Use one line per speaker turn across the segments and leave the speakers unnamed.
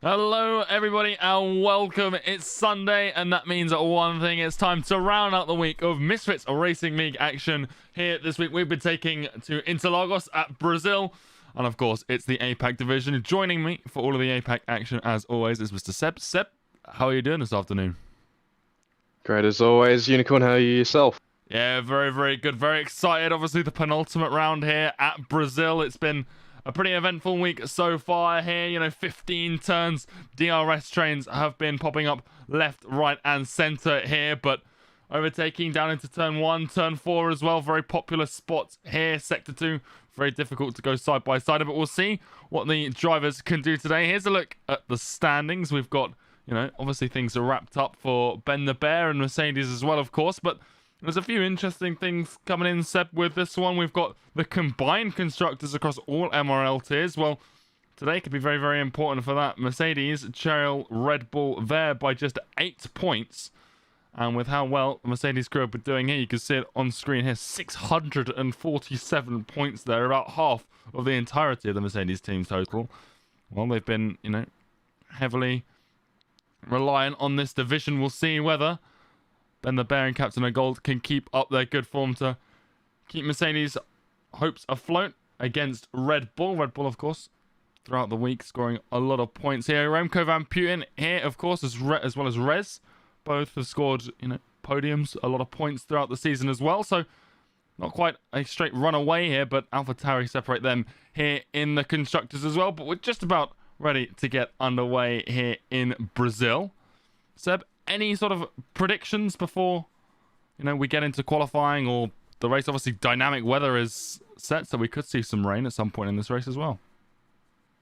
Hello everybody and welcome. It's Sunday and that means one thing. It's time to round out the week of Misfits Racing League action. Here this week we've been taking to Interlagos at Brazil, and of course it's the APAC Division. Joining me for all of the APAC action as always is Mr. Seb. Seb, how are you doing this afternoon?
Great as always. Unicorn, how are you yourself?
Yeah, very good. Very excited. Obviously the penultimate round here at Brazil. It's been a pretty eventful week so far here. 15 turns. DRS trains have been popping up left, right, and center here, but overtaking down into turn 1, turn 4 as well. Very popular spots here. Sector 2, very difficult to go side by side, but we'll see what the drivers can do today. Here's a look at the standings. We've got, obviously things are wrapped up for Ben the Bear and Mercedes as well, of course, but there's a few interesting things coming in, Seb, with this one. We've got the combined constructors across all MRL tiers. Well, today could be very important for that. Mercedes trail Red Bull there by just 8 points. And with how well the Mercedes crew have been doing here, you can see it on screen here. 647 points there, about half of the entirety of the Mercedes team total. Well, they've been, heavily reliant on this division. We'll see whether Ben the Bear and Captain of Gold can keep up their good form to keep Mercedes' hopes afloat against Red Bull. Red Bull, of course, throughout the week, scoring a lot of points here. Remco Van Putten here, of course, as well as Rez. Both have scored, podiums, a lot of points throughout the season as well. So, not quite a straight runaway here, but AlphaTauri separate them here in the constructors as well. But we're just about ready to get underway here in Brazil. Seb, any sort of predictions before, we get into qualifying or the race? Obviously, dynamic weather is set, so we could see some rain at some point in this race as well.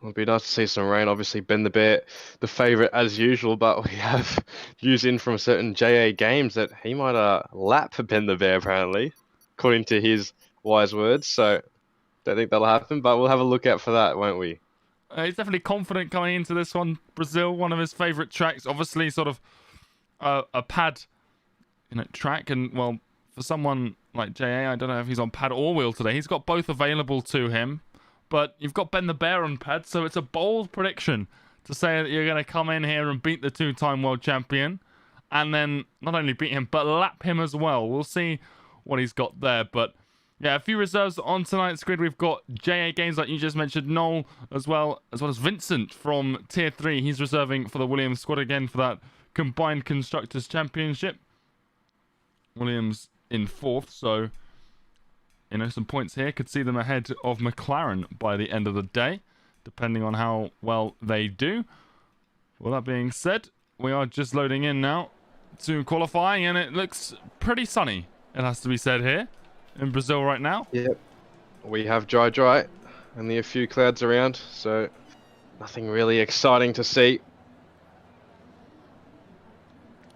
It'd be nice to see some rain. Obviously, Ben the Bear, the favourite as usual, but we have news in from certain JA Games that he might lap Ben the Bear, apparently, according to his wise words. So, don't think that'll happen, but we'll have a look out for that, won't we?
He's definitely confident coming into this one. Brazil, one of his favourite tracks. Obviously, sort of a pad, track, and well, for someone like JA, I don't know if he's on pad or wheel today. He's got both available to him, but you've got Ben the Bear on pad, so it's a bold prediction to say that you're going to come in here and beat the 2-time world champion, and then not only beat him, but lap him as well. We'll see what he's got there, but yeah, a few reserves on tonight's grid. We've got JA Games, like you just mentioned, Noel, as well as Vincent from Tier 3. He's reserving for the Williams squad again for that combined constructors championship. Williams in 4th, so some points here could see them ahead of McLaren by the end of the day, depending on how well they do. Well, that being said, we are just loading in now to qualifying, and it looks pretty sunny, it has to be said, here in Brazil right now.
Yep, we have dry, only a few clouds around, so nothing really exciting to see.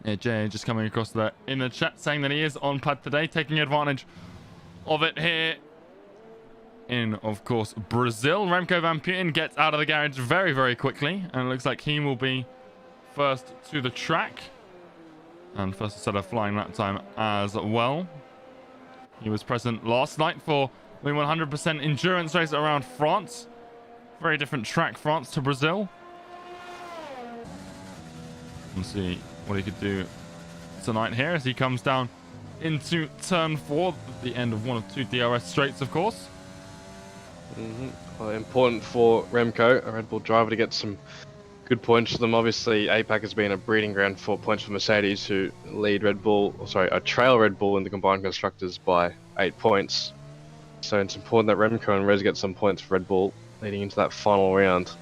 Yeah, Jay just coming across there in the chat saying that he is on pad today, taking advantage of it here in, of course, Brazil. Remco Van Putten gets out of the garage very quickly, and it looks like he will be first to the track and first set of flying lap time as well. He was present last night for the 100% endurance race around France. Very different track, France to Brazil. We'll see what he could do tonight here as he comes down into turn 4, the end of one of 2 DRS straights, of course.
Well, important for Remco, a Red Bull driver, to get some good points for them. Obviously, APAC has been a breeding ground for points for Mercedes, who lead trail Red Bull in the combined constructors by 8 points. So it's important that Remco and Rez get some points for Red Bull leading into that final round.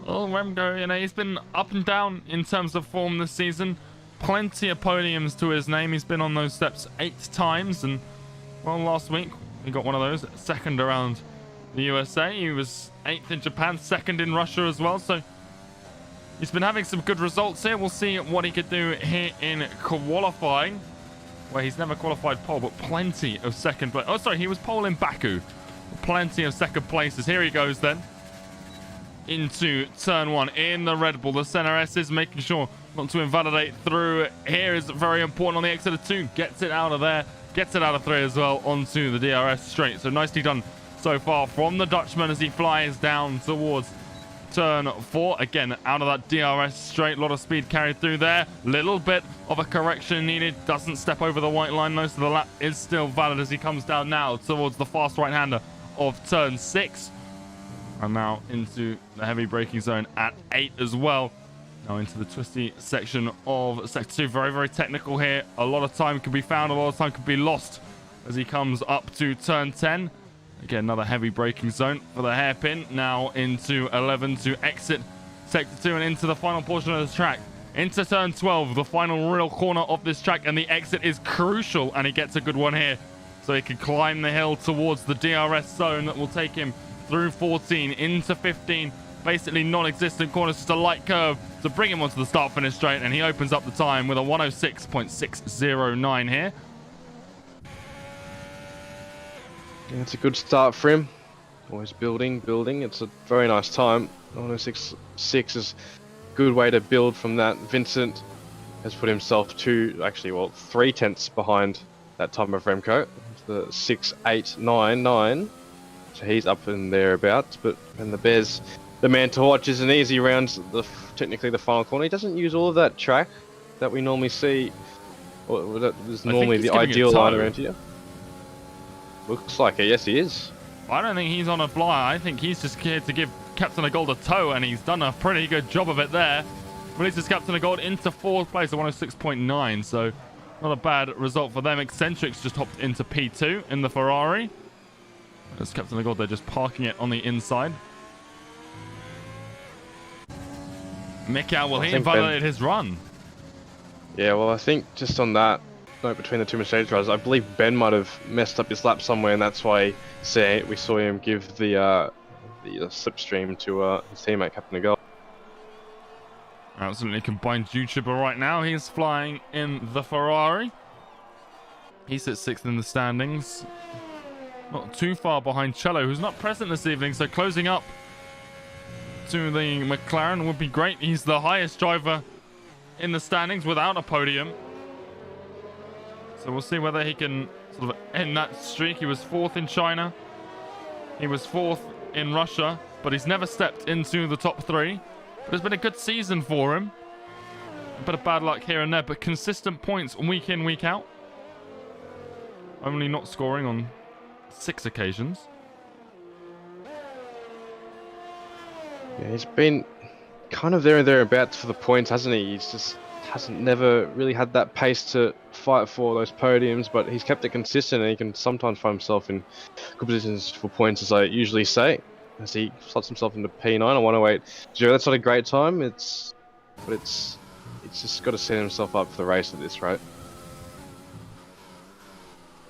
Well, Remco, he's been up and down in terms of form this season. Plenty of podiums to his name. He's been on those steps 8 times, and well, last week he got one of those, 2nd around the USA. He was 8th in Japan, 2nd in Russia as well, so he's been having some good results here. We'll see what he could do here in qualifying, where he's never qualified pole, but plenty of second place. Oh, sorry, he was pole in Baku. Plenty of second places. Here he goes then into turn 1 in the Red Bull. The center S is making sure not to invalidate through. Here is very important on the exit of 2. Gets it out of there. Gets it out of 3 as well onto the DRS straight. So nicely done so far from the Dutchman as he flies down towards turn 4. Again, out of that DRS straight. A lot of speed carried through there. Little bit of a correction needed. Doesn't step over the white line. Most of the lap is still valid as he comes down now towards the fast right-hander of turn 6. And now into the heavy braking zone at 8 as well. Now into the twisty section of Sector 2. Very, very technical here. A lot of time can be found. A lot of time can be lost as he comes up to turn 10. Again, another heavy braking zone for the hairpin. Now into 11 to exit Sector 2 and into the final portion of the track. Into turn 12, the final real corner of this track. And the exit is crucial. And he gets a good one here. So he can climb the hill towards the DRS zone that will take him through 14 into 15. Basically non-existent corners, just a light curve to bring him onto the start-finish straight. And he opens up the time with a 106.609 here.
Yeah, it's a good start for him. Always building. It's a very nice time. 106.6 is a good way to build from that. Vincent has put himself 3 tenths behind that time of Remco. The 6.899. So he's up in thereabouts. But when the Bears, the man to watch, is an easy round. Technically the final corner. He doesn't use all of that track that we normally see. Or that is normally the ideal line around here. Looks like it. Yes, he is.
I don't think he's on a fly. I think he's just here to give Captain of Gold a tow, and he's done a pretty good job of it there. Releases Captain of Gold into 4th place at 106.9, so not a bad result for them. Eccentrics just hopped into P2 in the Ferrari. As Captain of Gold, they're just parking it on the inside. Mikau, will he invalidate his run?
Yeah, well, I think just on that note between the two Mercedes drivers, I believe Ben might have messed up his lap somewhere, and that's why we saw him give the slipstream to his teammate Captain of Gold.
Absolutely combined YouTuber right now. He's flying in the Ferrari. He sits 6th in the standings. Not too far behind Cello, who's not present this evening, so closing up to the McLaren would be great. He's the highest driver in the standings without a podium. So we'll see whether he can sort of end that streak. He was 4th in China. He was 4th in Russia, but he's never stepped into the top 3. But it's been a good season for him. A bit of bad luck here and there, but consistent points week in, week out. Only not scoring on 6 occasions.
Yeah, he's been kind of there and thereabouts for the points, hasn't he? He's just never really had that pace to fight for those podiums, but he's kept it consistent, and he can sometimes find himself in good positions for points, as I usually say, as he slots himself into P9 on 108. That's not a great time. It's just got to set himself up for the race at this rate.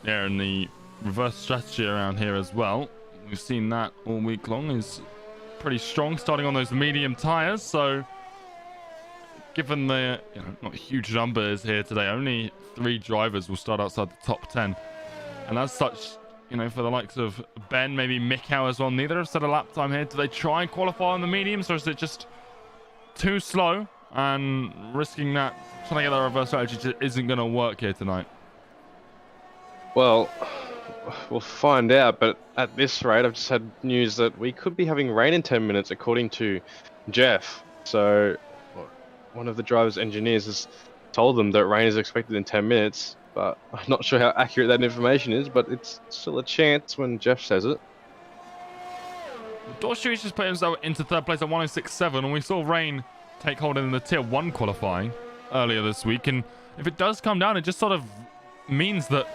Yeah, and the reverse strategy around here as well. We've seen that all week long is pretty strong, starting on those medium tires. So given the not huge numbers here today, only 3 drivers will start outside the top 10. And as such, for the likes of Ben, maybe Mikau as well, neither have set a lap time here. Do they try and qualify on the mediums, or is it just too slow and risking that, trying to get that reverse strategy just isn't going to work here tonight?
Well, we'll find out, but at this rate, I've just had news that we could be having rain in 10 minutes, according to Jeff. So one of the driver's engineers has told them that rain is expected in 10 minutes, but I'm not sure how accurate that information is, but it's still a chance when Jeff says it.
Dorshewicz just put himself into 3rd place at 106.7, and we saw rain take hold in the Tier 1 qualifying earlier this week, and if it does come down, it just sort of means that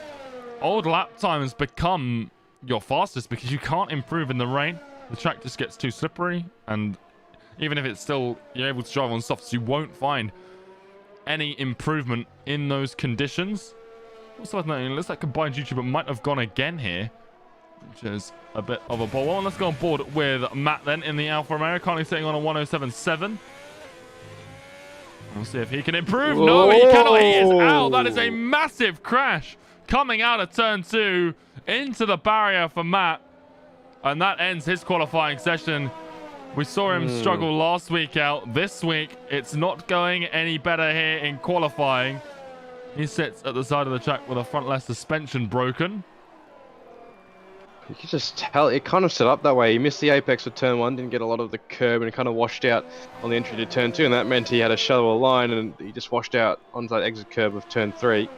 old lap times become your fastest, because you can't improve in the rain. The track just gets too slippery, and even if it's still, you're able to drive on softs, you won't find any improvement in those conditions. Also, it looks like combined YouTuber might have gone again here, which is a bit of a ball. Well, let's go on board with Matt then in the Alfa Romeo, currently sitting on a 107.7. We'll see if he can improve. Whoa. No, he cannot. He is out. That is a massive crash coming out of turn 2 into the barrier for Matt. And that ends his qualifying session. We saw him struggle last week out. This week, it's not going any better here in qualifying. He sits at the side of the track with a front left suspension broken.
You could just tell it kind of set up that way. He missed the apex for turn 1, didn't get a lot of the curb, and kind of washed out on the entry to turn 2, and that meant he had a shallower line, and he just washed out onto that exit curb of turn 3,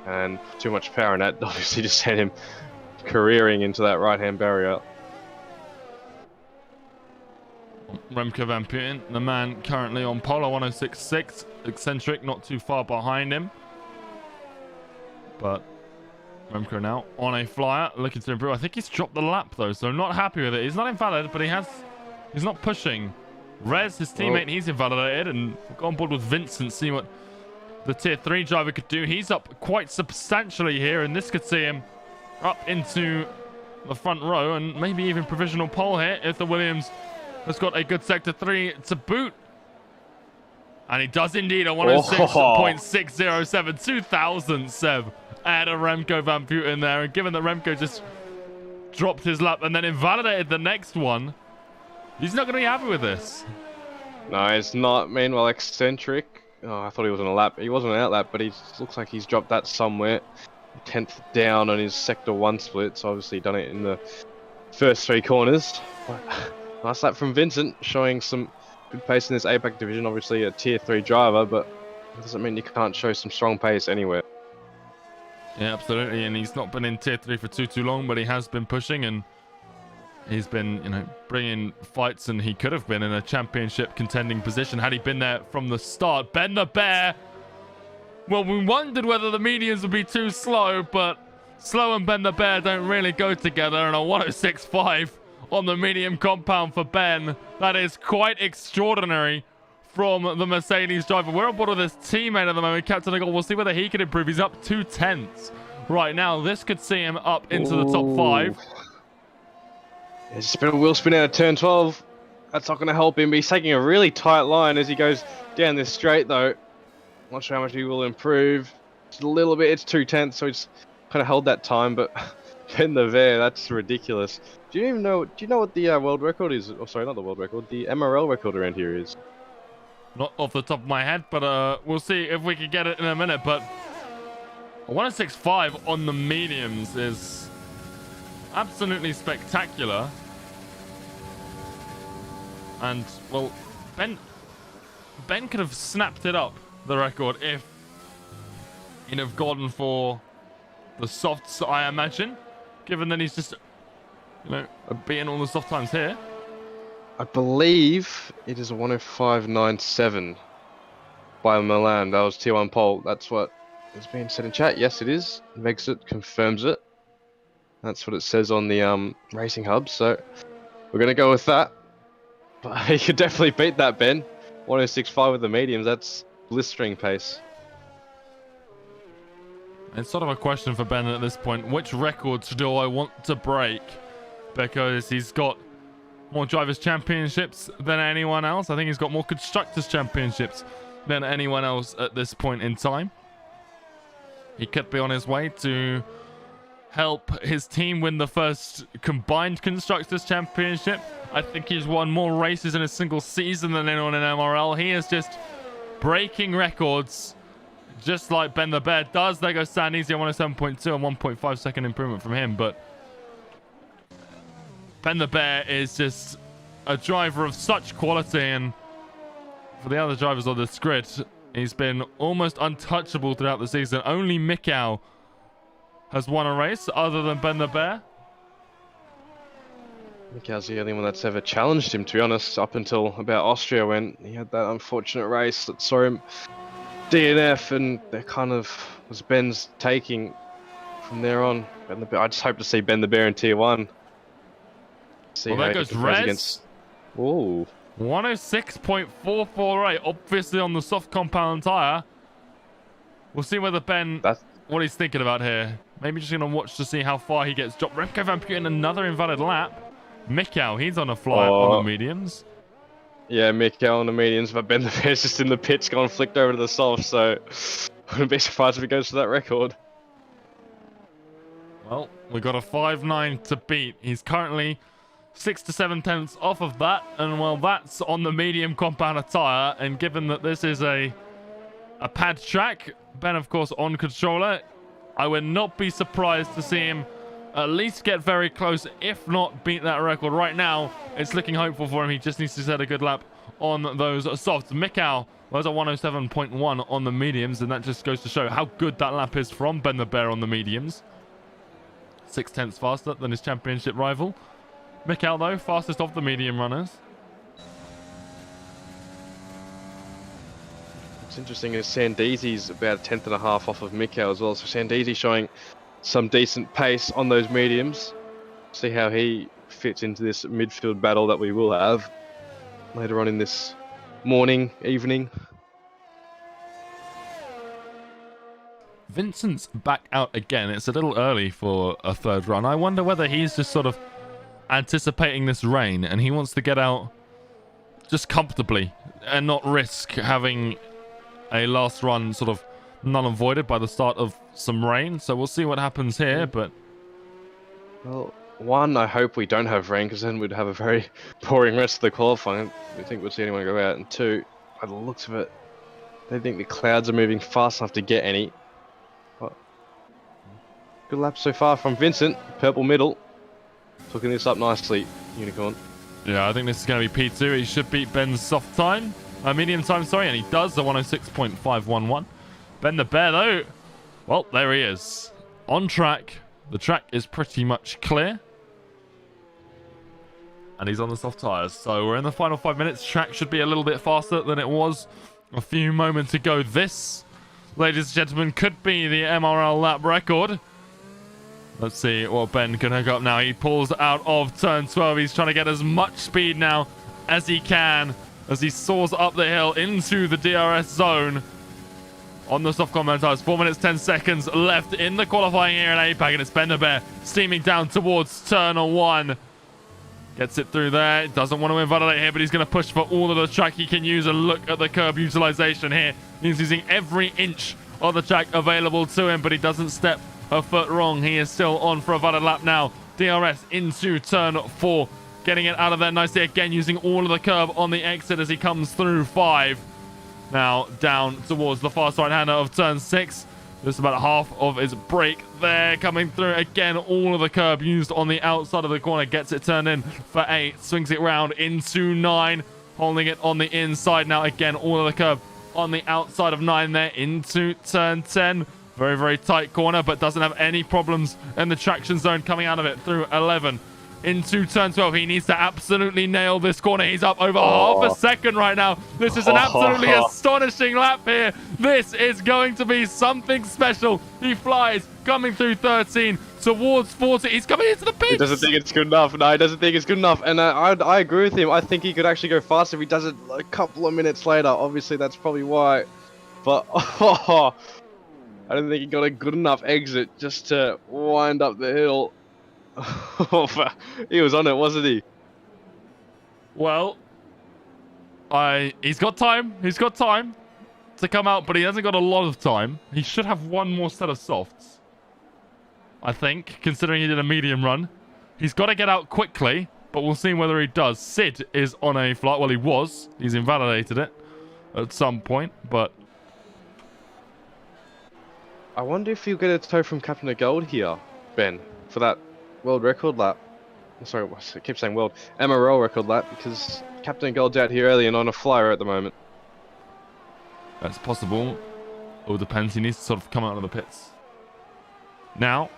and too much power in that obviously just sent him careering into that right-hand barrier.
Remco Van Putten, the man currently on pole, 106.6, eccentric, not too far behind him. But Remco now on a flyer, looking to improve. I think he's dropped the lap though, so not happy with it. He's not invalid, but he's not pushing. Rez, his teammate, he's invalidated, and go on board with Vincent, see what the tier 3 driver could do. He's up quite substantially here, and this could see him up into the front row, and maybe even provisional pole here if the Williams has got a good sector 3 to boot. And he does indeed, a 106.607, 2000 Seb. Add a Remco Van Putten there, and given that Remco just dropped his lap and then invalidated the next one, he's not going to be happy with this.
No, it's not. Meanwhile, eccentric. Oh, I thought he was on a lap. He wasn't on an out lap, but he looks like he's dropped that somewhere. 10th down on his sector 1 split, so obviously done it in the first 3 corners. But nice lap from Vincent, showing some good pace in this APAC division. Obviously a tier 3 driver, but it doesn't mean you can't show some strong pace anywhere.
Yeah, absolutely, and he's not been in tier 3 for too long, but he has been pushing, and he's been, you know, bringing fights, and he could have been in a championship contending position had he been there from the start. Ben the Bear. Well, we wondered whether the mediums would be too slow, but slow and Ben the Bear don't really go together, and a 106.5 on the medium compound for Ben. That is quite extraordinary from the Mercedes driver. We're on board with his teammate at the moment, Captain Eagle. We'll see whether he can improve. He's up 2/10 right now. This could see him up into the top 5.
It's just been a wheel spin out of turn 12. That's not going to help him. He's taking a really tight line as he goes down this straight, though. Not sure how much he will improve. Just a little bit. It's 2/10, so he's kind of held that time, but Ben the Bear, that's ridiculous. Do you know what the world record is? Oh, sorry, not the world record. The MRL record around here is.
Not off the top of my head, but we'll see if we can get it in a minute. But a 106.5 on the mediums is absolutely spectacular. And, well, Ben could have snapped it up, the record, if he'd have gone for the softs, I imagine, given that he's just, you know, beating all the soft times here.
I believe it is a 105.97 by Milan. That was tier 1 pole. That's what is being said in chat. Yes, it is. Makes it, confirms it. That's what it says on the racing hub. So we're gonna go with that. But he could definitely beat that, Ben. 106.5 with the mediums. That's blistering pace.
It's sort of a question for Ben at this point. Which records do I want to break? Because he's got more Drivers' Championships than anyone else. I think he's got more Constructors' Championships than anyone else at this point in time. He could be on his way to help his team win the first combined Constructors' Championship. I think he's won more races in a single season than anyone in MRL. He is just breaking records, just like Ben the Bear does. There goes San Easy on 107.2 and 1.5 second improvement from him, but Ben the Bear is just a driver of such quality, and for the other drivers on this grid, he's been almost untouchable throughout the season. Only Mikau has won a race other than Ben the Bear.
Mikau's the only one that's ever challenged him, to be honest, up until about Austria when he had that unfortunate race that saw him DNF, and that kind of was Ben's taking from there on. Ben the Bear, I just hope to see Ben the Bear in tier 1.
Well, there goes Rez.
Ooh.
106.448, obviously on the soft compound tyre. We'll see whether Ben, what he's thinking about here. Maybe just going to watch to see how far he gets dropped. Remco Van Putten, another invalid lap. Mikau, he's on a fly on the mediums.
Yeah, Mikau on the mediums, but Ben the Bear's just in the pits, gone flicked over to the soft, so I wouldn't be surprised if he goes to that record.
Well, we got a 5.9 to beat. He's currently 6 to 7 tenths off of that, and well, that's on the medium compound tyre, and given that this is a pad track, Ben of course on controller, I would not be surprised to see him at least get very close, if not beat that record. Right now, it's looking hopeful for him. He just needs to set a good lap on those softs. Mikau was a 107.1 on the mediums, and that just goes to show how good that lap is from Ben the Bear on the mediums. 0.6 faster than his championship rival. Mikau, though, fastest of the medium runners.
What's interesting is Sandeezy's about 1/10.5 off of Mikau as well, so Sandeezy showing some decent pace on those mediums. See how he fits into this midfield battle that we will have later on in this morning, evening.
Vincent's back out again. It's a little early for a third run. I wonder whether he's just sort of anticipating this rain and he wants to get out just comfortably and not risk having a last run sort of null and voided by the start of some rain. So we'll see what happens here, but...
Well, one, I hope we don't have rain, because then we'd have a very boring rest of the qualifying. We think we'll see anyone go out. And two, by the looks of it, they think the clouds are moving fast enough to get any. But good lap so far from Vincent, purple middle. Hooking this up nicely, Unicorn.
Yeah, I think this is going to be P2. He should beat Ben's soft time. Medium time, sorry, and he does, the 106.511. Ben the Bear, though, well, there he is. On track. The track is pretty much clear. And he's on the soft tyres. So we're in the final 5 minutes. Track should be a little bit faster than it was a few moments ago. This, ladies and gentlemen, could be the MRL lap record. Let's see what Ben can hook up now. He pulls out of turn 12. He's trying to get as much speed now as he can as he soars up the hill into the DRS zone. On the soft combat tires, 4 minutes 10 seconds left in the qualifying here in APAC, and it's Ben the Bear steaming down towards turn 1. Gets it through there. Doesn't want to invalidate here, but he's going to push for all of the track he can use. And look at the curb utilization here. He's using every inch of the track available to him, but he doesn't step a foot wrong. He is still on for a valid lap now. DRS into turn 4. Getting it out of there nicely again, using all of the curb on the exit as he comes through 5. Now down towards the far right hander of turn 6. Just about half of his brake there, coming through again. All of the curb used on the outside of the corner. Gets it turned in for 8. Swings it round into 9. Holding it on the inside now. Again, all of the curb on the outside of 9 there into turn 10. Very, very tight corner, but doesn't have any problems in the traction zone coming out of it through 11. Into turn 12. He needs to absolutely nail this corner. He's up over half a second right now. This is an absolutely astonishing lap here. This is going to be something special. He flies, coming through 13 towards 40. He's coming into the pits.
He doesn't think it's good enough. No, he doesn't think it's good enough. And I agree with him. I think he could actually go faster if he does it a couple of minutes later. Obviously, that's probably why. But I don't think he got a good enough exit just to wind up the hill. He was on it, wasn't he?
Well, he's got time. He's got time to come out, but he hasn't got a lot of time. He should have one more set of softs, I think, considering he did a medium run. He's got to get out quickly, but we'll see whether he does. Sid is on a flight. Well, he was. He's invalidated it at some point, but...
I wonder if you'll get a tow from Captain of Gold here, Ben, for that world record lap. Sorry, I keep saying world. MRL record lap, because Captain of Gold's out here early and on a flyer at the moment.
That's possible. It all depends. He needs to sort of come out of the pits now.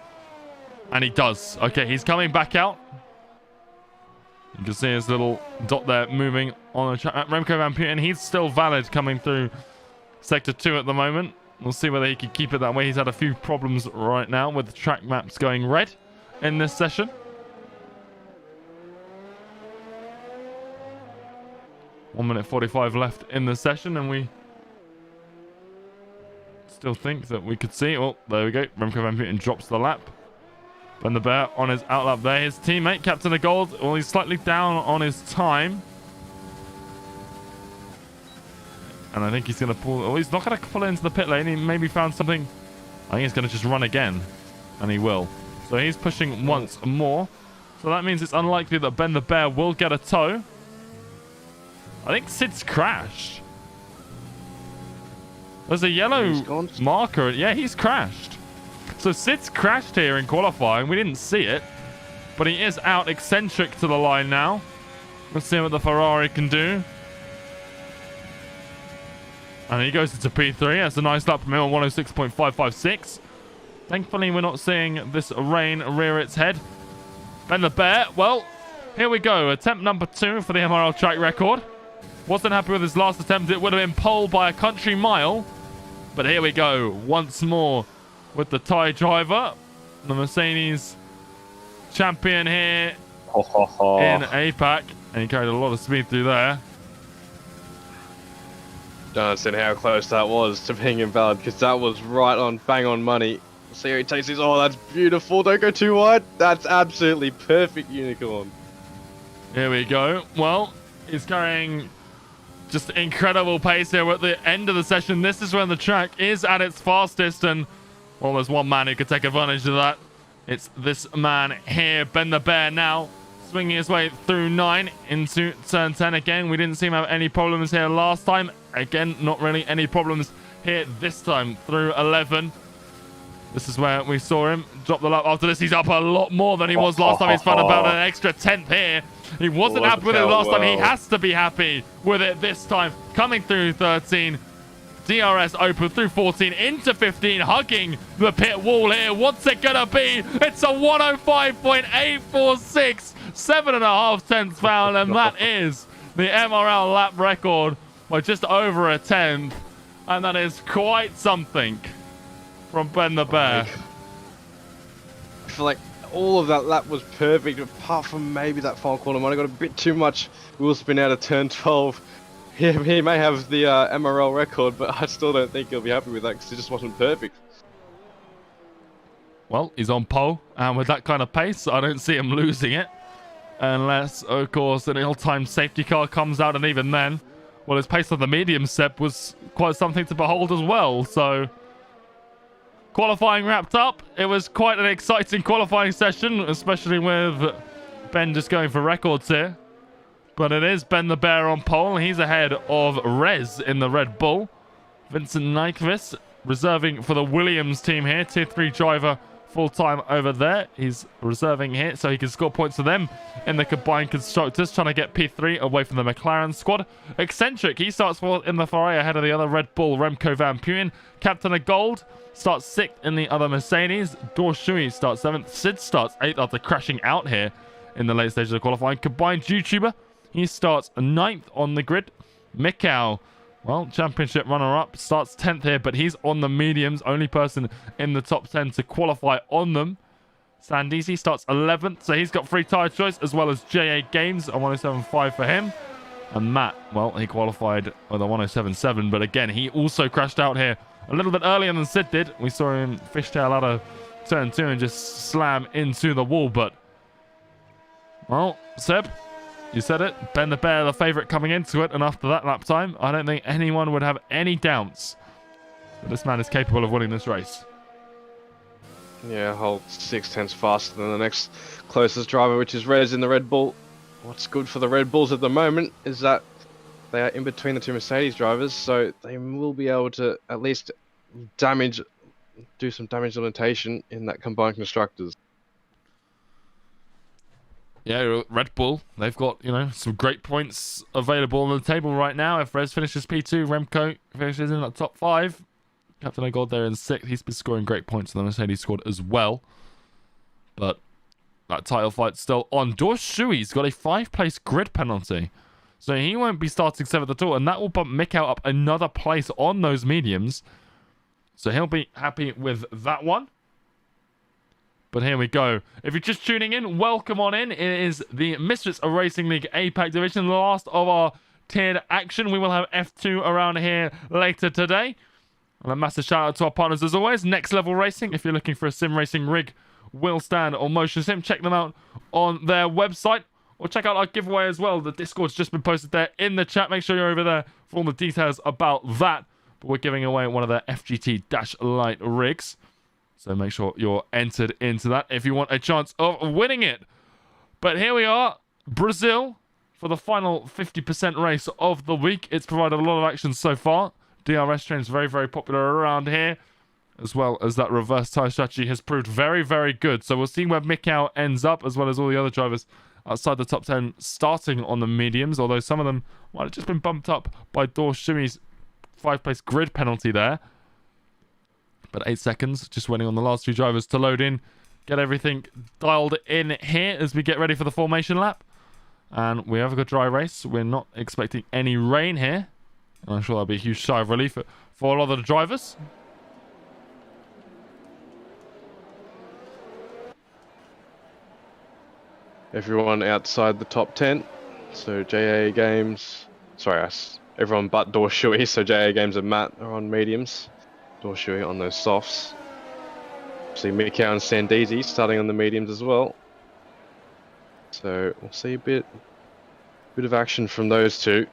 And he does. Okay, he's coming back out. You can see his little dot there moving on the track. Remco Van Putten, he's still valid coming through Sector 2 at the moment. We'll see whether he can keep it that way. He's had a few problems right now with the track maps going red in this session. One minute 45 left in the session, and we still think that we could see... Oh, there we go. Remco Van Putten drops the lap. Ben the Bear on his outlap there. His teammate, Captain of Gold, well, he's slightly down on his time. And I think he's going to pull... Oh, he's not going to pull into the pit lane. He maybe found something. I think he's going to just run again. And he will. So he's pushing once more. So that means it's unlikely that Ben the Bear will get a tow. I think Sid's crashed. There's a yellow marker. Yeah, he's crashed. So Sid's crashed here in qualifying. We didn't see it, but he is out eccentric to the line now. Let's see what the Ferrari can do. And he goes into P3. That's a nice lap from him on 106.556. Thankfully, we're not seeing this rain rear its head. Ben the Bear, well, here we go. Attempt number 2 for the MRL track record. Wasn't happy with his last attempt. It would have been pole by a country mile. But here we go. Once more with the Thai driver. The Mercedes champion here in APAC. And he carried a lot of speed through there.
Don't understand how close that was to being invalid, because that was right on, bang on money. See how he takes his, oh, that's beautiful. Don't go too wide. That's absolutely perfect, Unicorn.
Here we go. Well, he's carrying just incredible pace here at the end of the session. This is when the track is at its fastest, and well, there's one man who could take advantage of that. It's this man here, Ben the Bear, now swinging his way through 9 into turn 10 again. We didn't seem to have any problems here last time. Again, not really any problems here this time through 11. This is where we saw him drop the lap. After this, he's up a lot more than he was last time. He's found about an extra 10th here. He wasn't happy with it last time. He has to be happy with it this time. Coming through 13. DRS open through 14 into 15, hugging the pit wall here. What's it gonna be? It's a 105.846, 7.5 tenths found, and that is the MRL lap record by just over a tenth, and that is quite something from Ben the Bear.
I feel like all of that lap was perfect, apart from maybe that final corner might have got a bit too much wheel spin out of turn 12. He may have the MRL record, but I still don't think he'll be happy with that because it just wasn't perfect.
Well, he's on pole, and with that kind of pace, I don't see him losing it. Unless, of course, an ill-timed safety car comes out, and even then, well, his pace on the medium step was quite something to behold as well. So, qualifying wrapped up. It was quite an exciting qualifying session, especially with Ben just going for records here. But it is Ben the Bear on pole. He's ahead of Rez in the Red Bull. Vincent Nyquist reserving for the Williams team here. Tier 3 driver full-time over there. He's reserving here so he can score points for them in the combined constructors, trying to get P3 away from the McLaren squad. Eccentric, he starts fourth in the Ferrari ahead of the other Red Bull, Remco Van Puyen. Captain of Gold starts 6th in the other Mercedes. Dorshui starts 7th. Sid starts 8th after crashing out here in the late stages of qualifying. Combined YouTuber, he starts 9th on the grid. Mikau, well, championship runner-up, starts 10th here, but he's on the mediums. Only person in the top 10 to qualify on them. Sandisi starts 11th, so he's got free tyre choice, as well as JA Games, a 107.5 for him. And Matt, well, he qualified with a 107.7, but again, he also crashed out here a little bit earlier than Sid did. We saw him fishtail out of turn 2 and just slam into the wall, but, well, Seb, you said it. Ben the Bear, the favourite coming into it, and after that lap time, I don't think anyone would have any doubts that this man is capable of winning this race.
Yeah, a whole 6 tenths faster than the next closest driver, which is Rez in the Red Bull. What's good for the Red Bulls at the moment is that they are in between the two Mercedes drivers, so they will be able to at least do some damage limitation in that combined constructors.
Yeah, Red Bull, they've got, you know, some great points available on the table right now. If Rez finishes P2, Remco finishes in that top 5. Captain of Gold there in 6th. He's been scoring great points in the Mercedes squad as well. But that title fight's still on. Dorshui's got a 5-place grid penalty. So he won't be starting 7th at all. And that will bump Mikau up another place on those mediums. So he'll be happy with that one. But here we go. If you're just tuning in, welcome on in. It is the Misfits Racing League APAC Division, the last of our tiered action. We will have F2 around here later today. And a massive shout out to our partners as always. Next Level Racing. If you're looking for a sim racing rig, wheel stand, or motion sim, check them out on their website. Or check out our giveaway as well. The Discord's just been posted there in the chat. Make sure you're over there for all the details about that. But we're giving away one of their FGT-Light rigs. So make sure you're entered into that if you want a chance of winning it. But here we are, Brazil, for the final 50% race of the week. It's provided a lot of action so far. DRS trains very, very popular around here. as well as that reverse tyre strategy has proved very, very good. So we'll see where Mikau ends up, as well as all the other drivers outside the top 10 starting on the mediums, although some of them might have just been bumped up by Dorshui's 5-place grid penalty there. But 8 seconds, just waiting on the last few drivers to load in, get everything dialed in here as we get ready for the formation lap. And we have a good dry race. We're not expecting any rain here. And I'm sure that'll be a huge sigh of relief for a lot of the drivers.
Everyone outside the top 10. So JA Games, sorry, everyone but Dorshui. So JA Games and Matt are on mediums. Dorshui on those softs. See Mikau and Sandeezy starting on the mediums as well. So we'll see a bit of action from those two,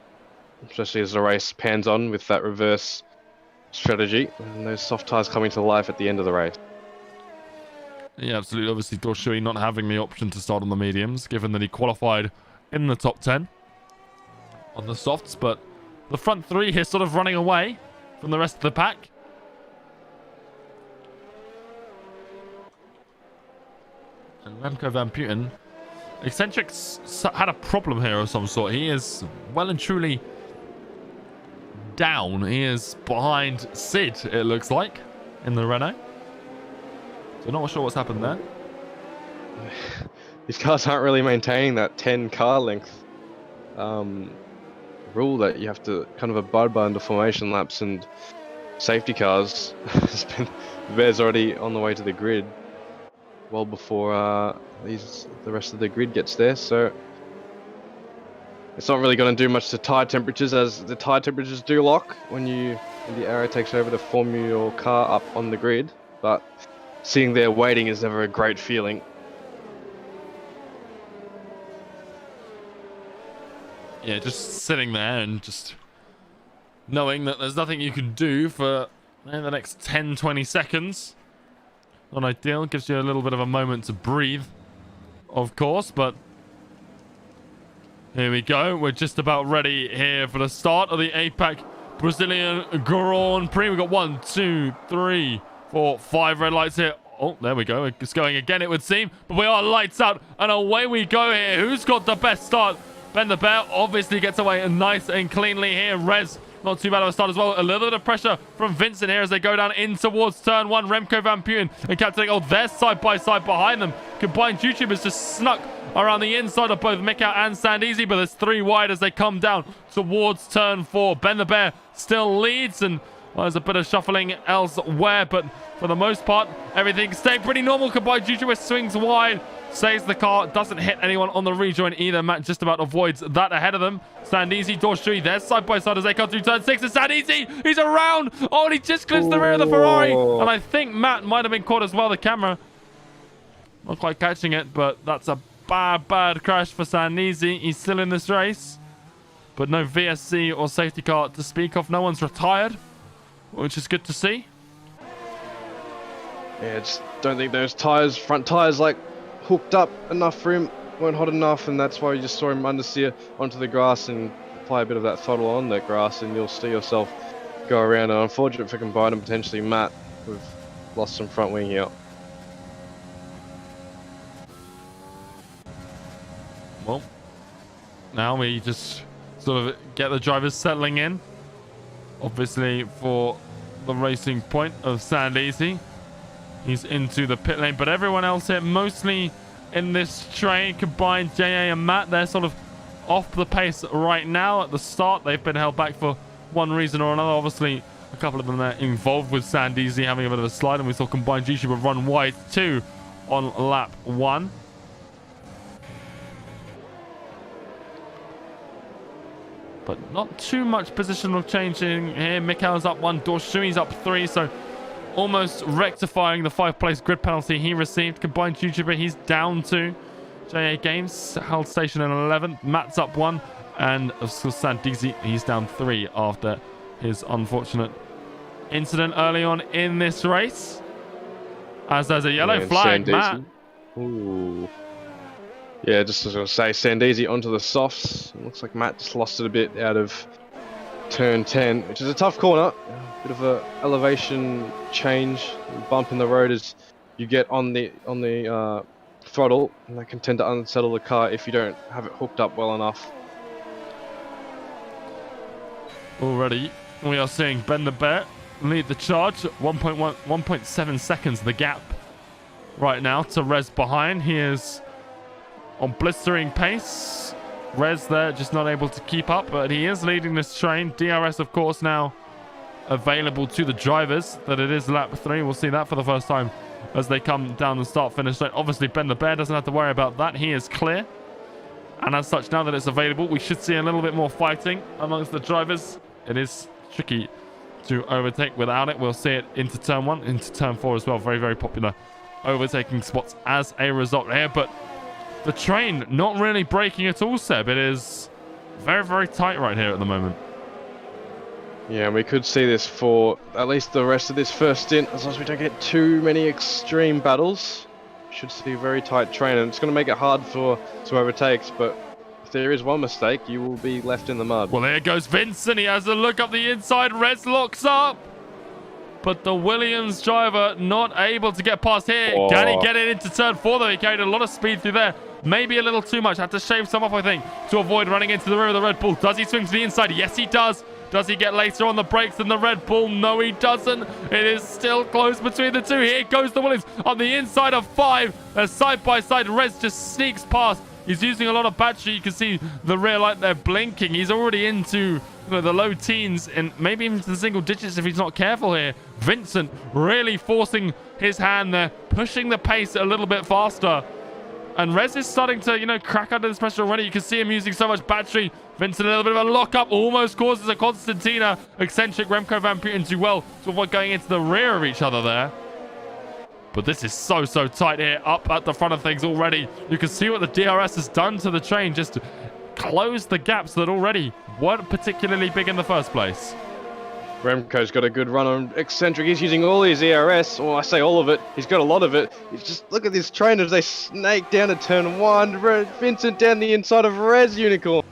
especially as the race pans on with that reverse strategy and those soft tyres coming to life at the end of the race.
Yeah, absolutely. Obviously, Dorshui not having the option to start on the mediums, given that he qualified in the top 10 on the softs. But the front three here sort of running away from the rest of the pack. And Remco Van Putten, Eccentric's had a problem here of some sort. He is well and truly down. He is behind Sid, it looks like, in the Renault. So not sure what's happened there.
These cars aren't really maintaining that 10 car length rule that you have to kind of abide by under formation laps and safety cars. Bear's already on the way to the grid well before the rest of the grid gets there, so it's not really going to do much to tyre temperatures, as the tyre temperatures do lock when the arrow takes over to form your car up on the grid, but sitting there waiting is never a great feeling.
Yeah, just sitting there and just knowing that there's nothing you can do for the next 10-20 seconds. Not ideal. Gives you a little bit of a moment to breathe, of course, but here we go. We're just about ready here for the start of the APAC Brazilian Grand Prix. We've got 1, 2, 3, 4, 5 red lights here. Oh, there we go. It's going again, it would seem. But we are lights out, and away we go here. Who's got the best start? Ben the Bear obviously gets away nice and cleanly here. Rez, not too bad of a start as well. A little bit of pressure from Vincent here as they go down in towards turn 1. Remco Van Putten and Captain. Oh, they're side by side behind them. Combined YouTubers just snuck around the inside of both Mikau and Sandeezy, but there's 3 wide as they come down towards turn 4. Ben the Bear still leads, and well, there's a bit of shuffling elsewhere, but for the most part, everything's staying pretty normal. Combined YouTuber swings wide, saves the car, doesn't hit anyone on the rejoin either. Matt just about avoids that ahead of them. Sandeezy, Dorshui, they're side by side as they come through turn 6. And Sandeezy, he's around. Oh, and he just clips the rear of the Ferrari. And I think Matt might have been caught as well. The camera not quite catching it, but that's a bad crash for Sandeezy. He's still in this race, but no VSC or safety car to speak of. No one's retired, which is good to see.
Yeah, just don't think those tires, front tires, like hooked up enough for him, weren't hot enough, and that's why you just saw him understeer onto the grass and apply a bit of that throttle on that grass, and you'll see yourself go around. And unfortunate for Combined and potentially Matt, we've lost some front wing here.
Well, now we just sort of get the drivers settling in, obviously for the racing point of Sandeezy. He's into the pit lane, but everyone else here, mostly in this train, Combined, JA and Matt, they're sort of off the pace right now. At the start, they've been held back for one reason or another. Obviously, a couple of them are involved with Sandeezy having a bit of a slide, and we saw Combined YouTuber run wide too on lap 1. But not too much positional changing here. Mikhail's up 1, Dorshui's up 3, so almost rectifying the 5-place grid penalty he received. Combined YouTuber, he's down 2. JA Games held station in 11. Matt's up 1. And of course, Sandeezy, he's down 3 after his unfortunate incident early on in this race. As there's a yellow flag, Matt.
Ooh. Yeah, just as I was going to say, Sandeezy onto the softs. It looks like Matt just lost it a bit out of turn 10, which is a tough corner. Bit of a elevation change, bump in the road as you get on the throttle, and that can tend to unsettle the car if you don't have it hooked up well enough.
Already, we are seeing Ben the Bear lead the charge. 1.7 seconds the gap right now to Rez behind. He is on blistering pace. Rez there just not able to keep up, but he is leading this train. DRS, of course, now available to the drivers, that it is lap 3. We'll see that for the first time as they come down the start-finish line. Obviously, Ben the Bear doesn't have to worry about that. He is clear. And as such, now that it's available, we should see a little bit more fighting amongst the drivers. It is tricky to overtake without it. We'll see it into turn 1, into turn 4 as well. Very, very popular overtaking spots as a result here. But the train not really braking at all, Seb. It is very, very tight right here at the moment.
Yeah, we could see this for at least the rest of this first stint, as long as we don't get too many extreme battles. Should see a very tight train, and it's going to make it hard for some overtakes, but if there is one mistake, you will be left in the mud.
Well, there goes Vincent. He has a look up the inside. Rez locks up. But the Williams driver not able to get past here.
Oh.
Can he get it into turn 4, though? He carried a lot of speed through there. Maybe a little too much. Had to shave some off, I think, to avoid running into the rear of the Red Bull. Does he swing to the inside? Yes, he does. Does he get later on the brakes than the Red Bull? No, he doesn't. It is still close between the two. Here goes the Williams on the inside of 5. As side by side, Rez just sneaks past. He's using a lot of battery. You can see the rear light there blinking. He's already into the low teens and maybe even to the single digits if he's not careful here. Vincent really forcing his hand there, pushing the pace a little bit faster. And Rez is starting to, crack under this pressure already. You can see him using so much battery. Vincent, a little bit of a lock-up, almost causes a Constantina. Eccentric, Remco Van Putten do well to avoid going into the rear of each other there. But this is so tight here, up at the front of things already. You can see what the DRS has done to the train, just close the gaps that already weren't particularly big in the first place.
Remco's got a good run on Eccentric. He's using all his ERS. Well, I say all of it. He's got a lot of it. He's just look at this train as they snake down to turn 1. Vincent down the inside of Rez Unicorn.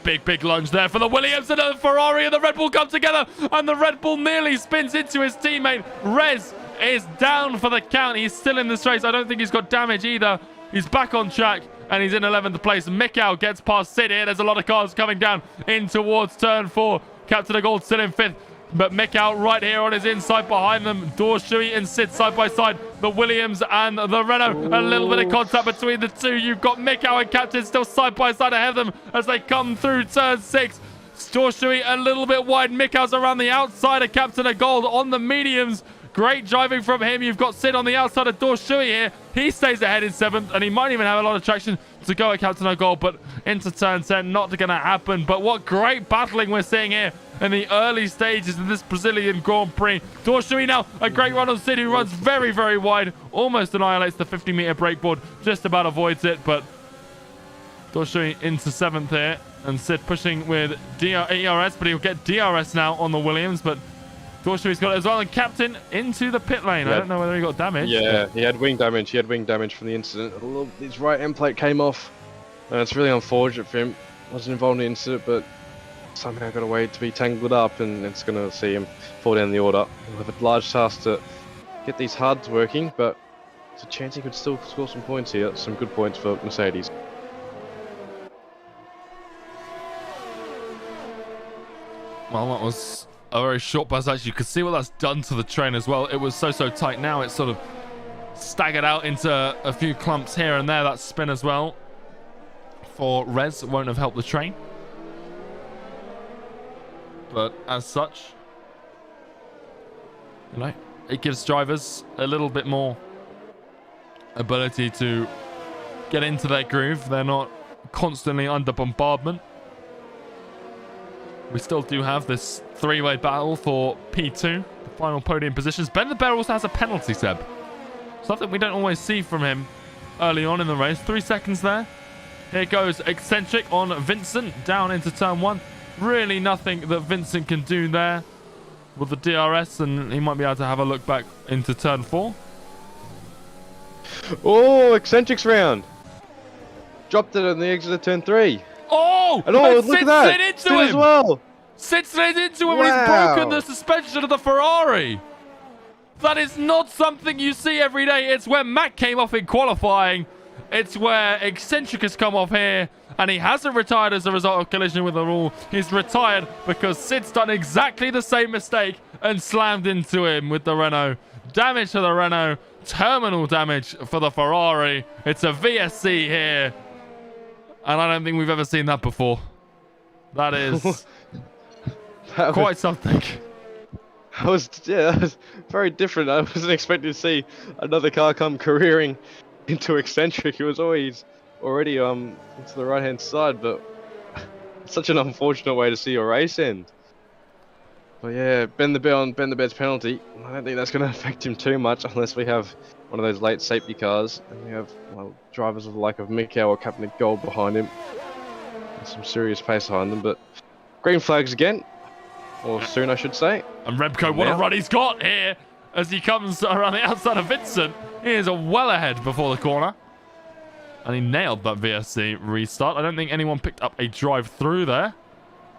Big lunge there for the Williams, and the Ferrari and the Red Bull come together, and the Red Bull nearly spins into his teammate. Rez is down for the count. He's still in this race. I don't think he's got damage either. He's back on track, and he's in 11th place. Mikau gets past Sid here. There's a lot of cars coming down in towards turn 4. Captain of Gold still in 5th, but Mikau right here on his inside behind them. Dorshui and Sid side by side. The Williams and the Renault. A little bit of contact between the two. You've got Mikau and Captain still side by side ahead of them as they come through turn 6. Dorshui a little bit wide. Mikau's around the outside of Captain of Gold on the mediums. Great driving from him. You've got Sid on the outside of Dorshui here. He stays ahead in 7th, and he might even have a lot of traction to go at Captain O'Gold, but into turn 10, not going to happen. But what great battling we're seeing here in the early stages of this Brazilian Grand Prix. Dorshui now, a great run on Sid, who runs very wide, almost annihilates the 50-meter breakboard, just about avoids it, but Dorshui into 7th here, and Sid pushing with ERS, but he'll get DRS now on the Williams, but Dorshui's got it as well, and Captain into the pit lane. I don't know whether he got damage.
Yeah, he had wing damage. He had wing damage from the incident. His right end plate came off, and it's really unfortunate for him. Wasn't involved in the incident, but somehow got away to be tangled up, and it's going to see him fall down the order. He'll have a large task to get these hards working, but there's a chance he could still score some points here. Some good points for Mercedes.
Well, that was a very short buzz. Actually, you could see what that's done to the train as well. It was so tight. Now it's sort of staggered out into a few clumps here and there. That spin as well for Rez won't have helped the train, but as such, it gives drivers a little bit more ability to get into their groove. They're not constantly under bombardment. We still do have this 3-way battle for P2, the final podium positions. Ben the Bear also has a penalty, Seb. Something we don't always see from him early on in the race. 3 seconds there. Here goes Eccentric on Vincent down into turn 1. Really nothing that Vincent can do there with the DRS, and he might be able to have a look back into turn 4.
Oh, Eccentric's round. Dropped it on the exit of turn 3.
Oh!
And look at that.
Sid into
Sid
him.
as well.
Sits straight into him and he's broken the suspension of the Ferrari. That is not something you see every day. It's where Matt came off in qualifying. It's where Eccentric has come off here. And he hasn't retired as a result of collision with the rule. He's retired because Sid's done exactly the same mistake and slammed into him with the Renault. Damage to the Renault. Terminal damage for the Ferrari. It's a VSC here. And I don't think we've ever seen that before. That is quite something.
That was very different. I wasn't expecting to see another car come careering into Eccentric. It was already into the right hand side, but it's such an unfortunate way to see your race end. But yeah, bend the bed's penalty. I don't think that's going to affect him too much unless we have one of those late safety cars and we have drivers of the like of Mikkel or Captain Gold behind him. There's some serious pace behind them, but green flags again. Or soon, I should say.
And Remco, what a run he's got here as he comes around the outside of Vincent. He is well ahead before the corner. And he nailed that VSC restart. I don't think anyone picked up a drive through there.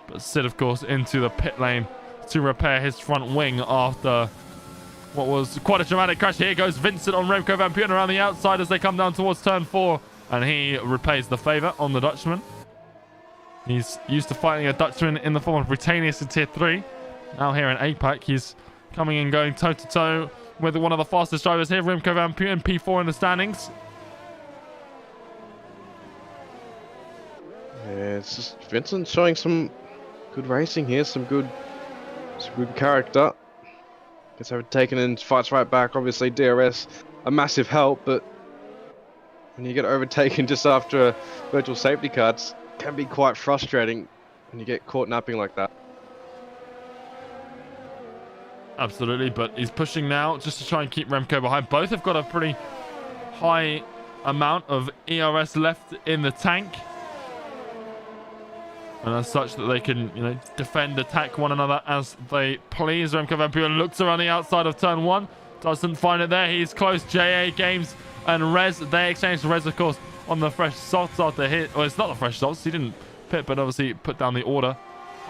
But Sid, of course, into the pit lane to repair his front wing after what was quite a dramatic crash. Here goes Vincent on Remco Van Putten around the outside as they come down towards turn 4. And he repays the favour on the Dutchman. He's used to fighting a Dutchman in the form of Britannius in Tier 3. Now here in APAC, he's coming and going toe-to-toe with one of the fastest drivers here, Remco Van Putten, P4 in the standings.
Yeah, it's just Vincent showing some good racing here, some good character. Gets overtaken and fights right back. Obviously, DRS, a massive help, but when you get overtaken just after a virtual safety car, it can be quite frustrating when you get caught napping like that.
Absolutely, but he's pushing now just to try and keep Remco behind. Both have got a pretty high amount of ERS left in the tank. And as such that they can, defend, attack one another as they please. Remco Van Putten looks around the outside of turn 1. Doesn't find it there. He's close. JA Games and Rez. They exchanged Rez, of course, on the fresh softs after hit. Well, it's not the fresh softs. He didn't pit, but obviously put down the order.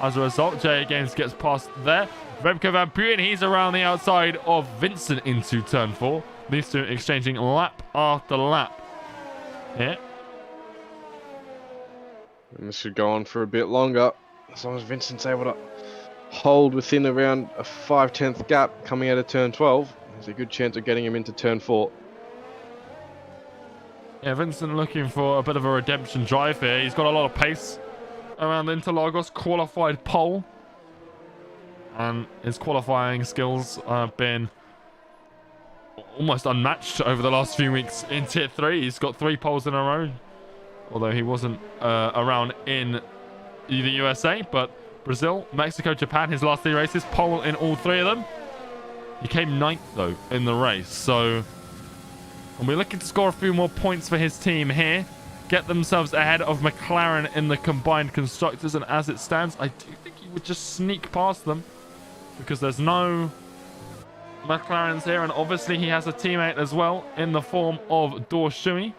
As a result, JA Games gets past there. Remco Van Putten, he's around the outside of Vincent into turn 4. These two exchanging lap after lap. Here.
And this should go on for a bit longer, as long as Vincent's able to hold within around a 5/10 gap coming out of turn 12. There's a good chance of getting him into turn 4.
Yeah, Vincent looking for a bit of a redemption drive here. He's got a lot of pace around Interlagos, qualified pole. And his qualifying skills have been almost unmatched over the last few weeks in Tier 3. He's got 3 poles in a row. Although he wasn't around in the USA, but Brazil, Mexico, Japan, his last 3 races, pole in all 3 of them. He came 9th, though, in the race. So, and we're looking to score a few more points for his team here. Get themselves ahead of McLaren in the combined constructors. And as it stands, I do think he would just sneak past them, because there's no McLarens here. And obviously he has a teammate as well in the form of Dor Shui.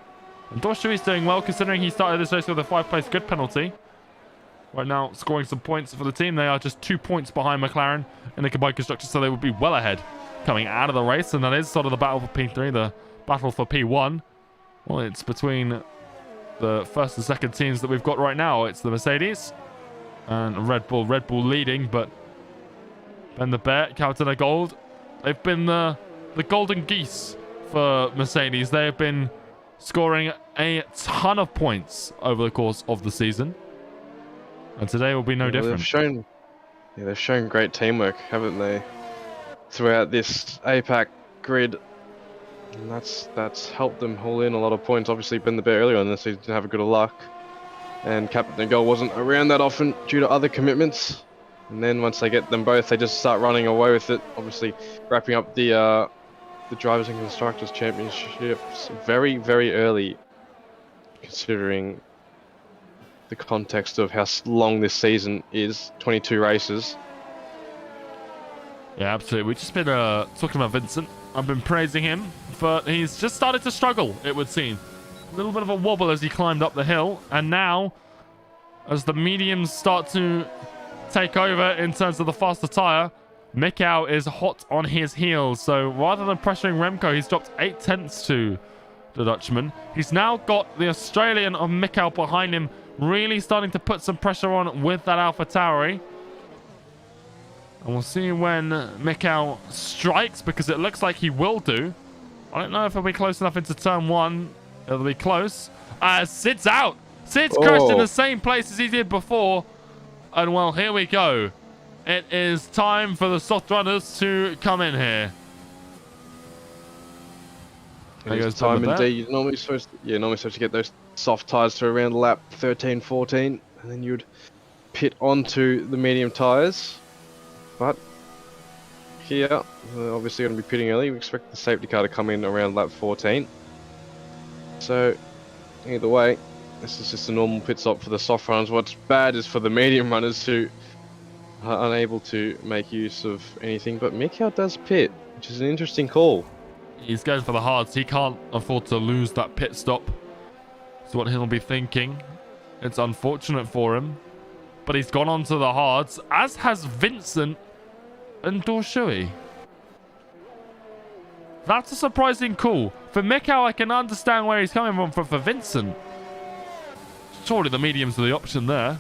And Dor Shui's doing well, considering he started this race with a 5-place grid penalty. Right now, scoring some points for the team. They are just 2 points behind McLaren in the combined constructors, so they would be well ahead coming out of the race. And that is sort of the battle for P3, the battle for P1. Well, it's between the first and second teams that we've got right now. It's the Mercedes and Red Bull. Red Bull leading, but Ben the Bear, Captain of Gold. They've been the golden geese for Mercedes. They have been scoring a ton of points over the course of the season. And today will be no different.
They've shown great teamwork, haven't they? Throughout this APAC grid. And that's helped them haul in a lot of points. Obviously, Ben the Bear earlier on this season didn't have a good of luck. And Captain Goal wasn't around that often due to other commitments. And then once they get them both, they just start running away with it. Obviously, wrapping up the Drivers and Constructors Championships very, very early, considering the context of how long this season is, 22 races.
Yeah, absolutely. We've just been talking about Vincent. I've been praising him, but he's just started to struggle, it would seem. A little bit of a wobble as he climbed up the hill, and now, as the mediums start to take over in terms of the faster tyre. Mikau is hot on his heels, so rather than pressuring Remco, he's dropped 8/10 to the Dutchman. He's now got the Australian of Mikau behind him, really starting to put some pressure on with that AlphaTauri. And we'll see when Mikau strikes, because it looks like he will do. I don't know if he'll be close enough into turn 1. It'll be close. Sid's out. Sid's crashed in the same place as he did before. And well, here we go. It is time for the soft runners to come in here.
It is time indeed. You're normally supposed to get those soft tyres to around lap 13, 14, and then you'd pit onto the medium tyres. But here, we're obviously going to be pitting early. We expect the safety car to come in around lap 14. So, either way, this is just a normal pit stop for the soft runners. What's bad is for the medium runners who are unable to make use of anything. But Mikau does pit, which is an interesting call.
He's going for the hards. He can't afford to lose that pit stop. That's what he'll be thinking. It's unfortunate for him. But he's gone on to the hards, as has Vincent and Dorshui. That's a surprising call. For Mikau, I can understand where he's coming from. For Vincent, surely the mediums are the option there.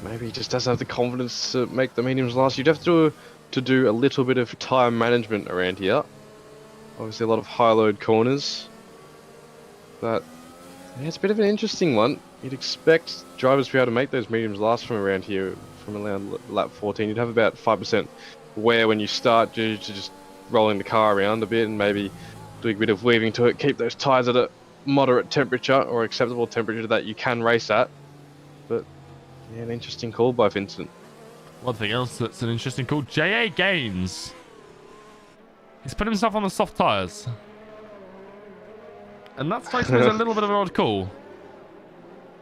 Maybe he just doesn't have the confidence to make the mediums last. You'd have to do a little bit of tyre management around here. Obviously a lot of high load corners. But yeah, it's a bit of an interesting one. You'd expect drivers to be able to make those mediums last from around here, from around lap 14. You'd have about 5% wear when you start due to just rolling the car around a bit and maybe doing a bit of weaving to it. Keep those tyres at a moderate temperature or acceptable temperature that you can race at. But yeah, an interesting call by Vincent.
One thing else that's an interesting call, JA Games. He's put himself on the soft tyres. And that strikes me as a little bit of an odd call.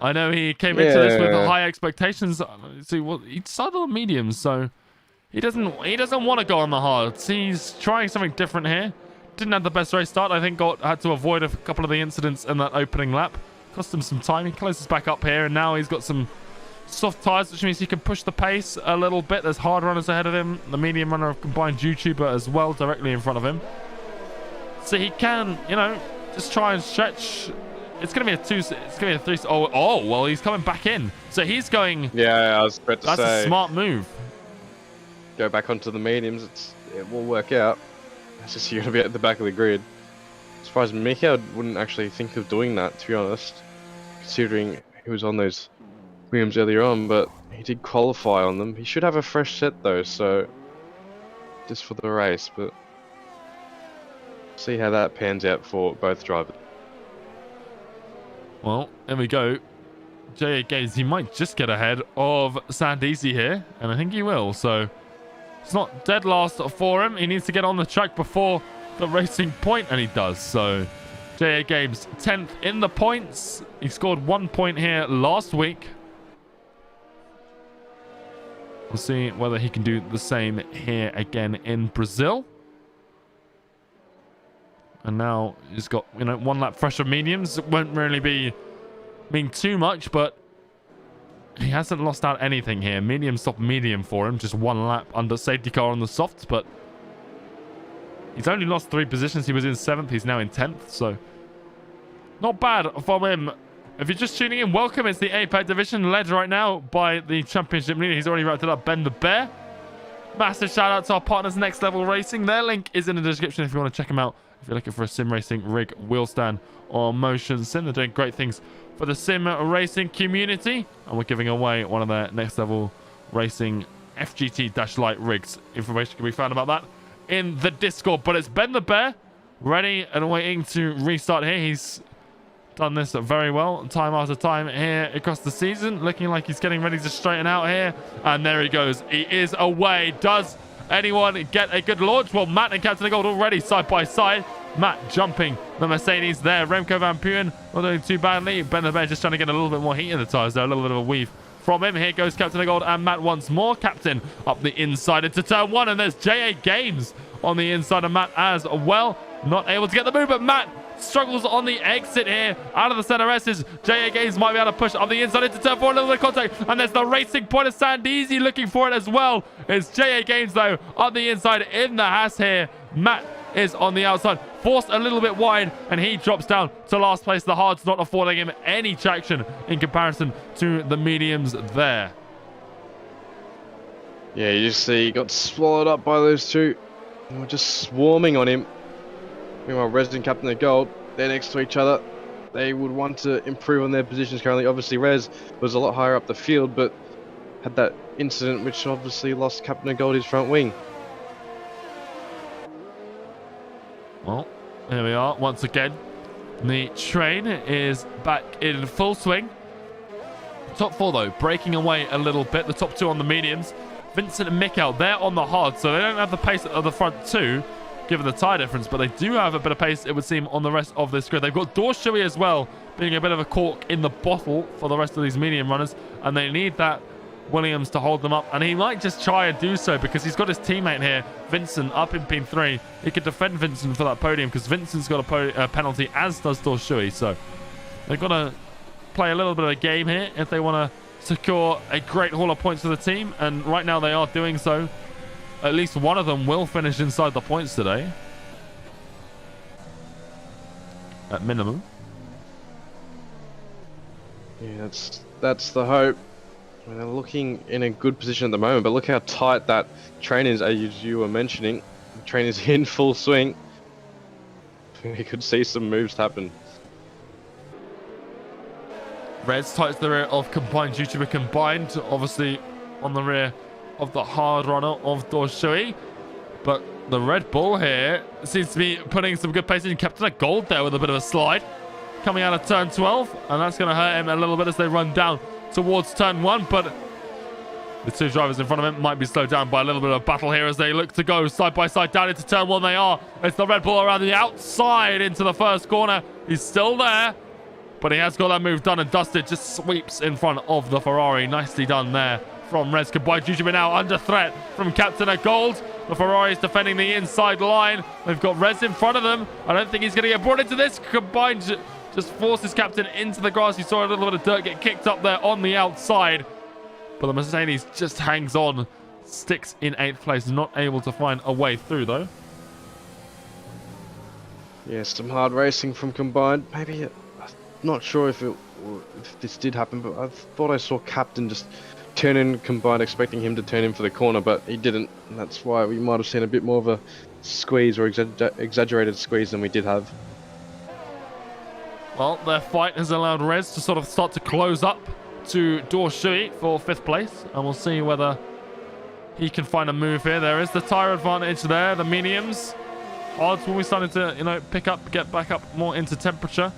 I know he came into this with high expectations. See, well, he decided on mediums, so he doesn't want to go on the hards. He's trying something different here. Didn't have the best race start. I think had to avoid a couple of the incidents in that opening lap. Cost him some time. He closes back up here, and now he's got some soft tyres, which means he can push the pace a little bit. There's hard runners ahead of him. The medium runner of combined YouTuber as well, directly in front of him. So he can, just try and stretch. It's going to be a 2. It's going to be a 3. Oh, well, he's coming back in. So he's going.
Yeah, I was about to say.
That's a smart move.
Go back onto the mediums. It will work out. It's just you're going to be at the back of the grid. As far as Mikau wouldn't actually think of doing that, to be honest, considering he was on those mediums earlier on, but he did qualify on them. He should have a fresh set though, so just for the race, but see how that pans out for both drivers.
Well, there we go. J.A. Gaze, he might just get ahead of Sandeezy here, and I think he will, so it's not dead last for him. He needs to get on the track before the racing point, and he does, so J.A. Games 10th in the points. He scored 1 point here last week. We'll see whether he can do the same here again in Brazil. And now he's got, 1 lap fresh of mediums. It won't really mean too much, but he hasn't lost out anything here. Medium, soft, medium for him. Just 1 lap under safety car on the softs, but he's only lost 3 positions. He was in 7th. He's now in 10th, so not bad from him. If you're just tuning in, welcome. It's the APAC Division, led right now by the championship leader. He's already wrapped it up, Ben the Bear. Massive shout out to our partners, Next Level Racing. Their link is in the description if you want to check them out. If you're looking for a sim racing rig, wheel stand, or motion sim, they're doing great things for the sim racing community. And we're giving away one of their Next Level Racing FGT-Light rigs. Information can be found about that in the Discord. But it's Ben the Bear, ready and waiting to restart here. He's done this very well, time after time here across the season. Looking like he's getting ready to straighten out here. And there he goes. He is away. Does anyone get a good launch? Well, Matt and Captain of Gold already side by side. Matt jumping the Mercedes there. Remco Van Puyen not doing too badly. Ben the Bear just trying to get a little bit more heat in the tyres there. A little bit of a weave from him. Here goes Captain of Gold and Matt once more. Captain up the inside into turn 1. And there's JA Games on the inside of Matt as well. Not able to get the move, but Matt struggles on the exit here. Out of the center S's, JA Games might be able to push up the inside into turn 4, a little bit of contact, and there's the racing point of Sandeezy looking for it as well. It's JA Games though on the inside in the Haas here. Matt is on the outside, forced a little bit wide, and he drops down to last place. The hards not affording him any traction in comparison to the mediums there.
Yeah, you just see he got swallowed up by those two. They were just swarming on him. Meanwhile, Rez and Captain of Gold, they're next to each other. They would want to improve on their positions currently. Obviously, Rez was a lot higher up the field, but had that incident which obviously lost Captain of Gold his front wing.
Well, here we are once again. The train is back in full swing. Top 4 though, breaking away a little bit. The top 2 on the mediums. Vincent and Mikkel, they're on the hard, so they don't have the pace of the front 2, given the tyre difference, but they do have a bit of pace, it would seem, on the rest of this grid. They've got Dorshui as well, being a bit of a cork in the bottle for the rest of these medium runners, and they need that Williams to hold them up, and he might just try and do so because he's got his teammate here, Vincent, up in P3. He could defend Vincent for that podium because Vincent's got a penalty, as does Dorshui, so they've got to play a little bit of a game here if they want to secure a great haul of points for the team, and right now they are doing so. At least one of them will finish inside the points today, at minimum.
Yeah, that's the hope. I mean, they're looking in a good position at the moment, but look how tight that train is, as you were mentioning. The train is in full swing. We could see some moves happen.
Reds tights the rear of Combined due to a combined, obviously on the rear of the hard runner of Dorshui. But the Red Bull here seems to be putting some good pace in. Captain of Gold there with a bit of a slide. Coming out of turn 12, and that's going to hurt him a little bit as they run down towards turn 1. But the 2 drivers in front of him might be slowed down by a little bit of battle here as they look to go side by side down into turn 1. They are. It's the Red Bull around the outside into the first corner. He's still there, but he has got that move done and dusted. Just sweeps in front of the Ferrari. Nicely done there from Rez Combined. Jujube now under threat from Captain of Gold. The Ferrari is defending the inside line. They've got Rez in front of them. I don't think he's going to get brought into this. Combined just forces Captain into the grass. You saw a little bit of dirt get kicked up there on the outside. But the Mercedes just hangs on. Sticks in 8th place. Not able to find a way through though.
Yeah, some hard racing from Combined. Maybe, I'm not sure if this did happen, but I thought I saw Captain just turn in Combined, expecting him to turn in for the corner, but he didn't. And that's why we might have seen a bit more of a squeeze or exaggerated squeeze than we did have.
Well, their fight has allowed Rez to sort of start to close up to Dorshui for 5th place, and we'll see whether he can find a move here. There is the tyre advantage there. The mediums, odds will be starting to, pick up, get back up more into temperature,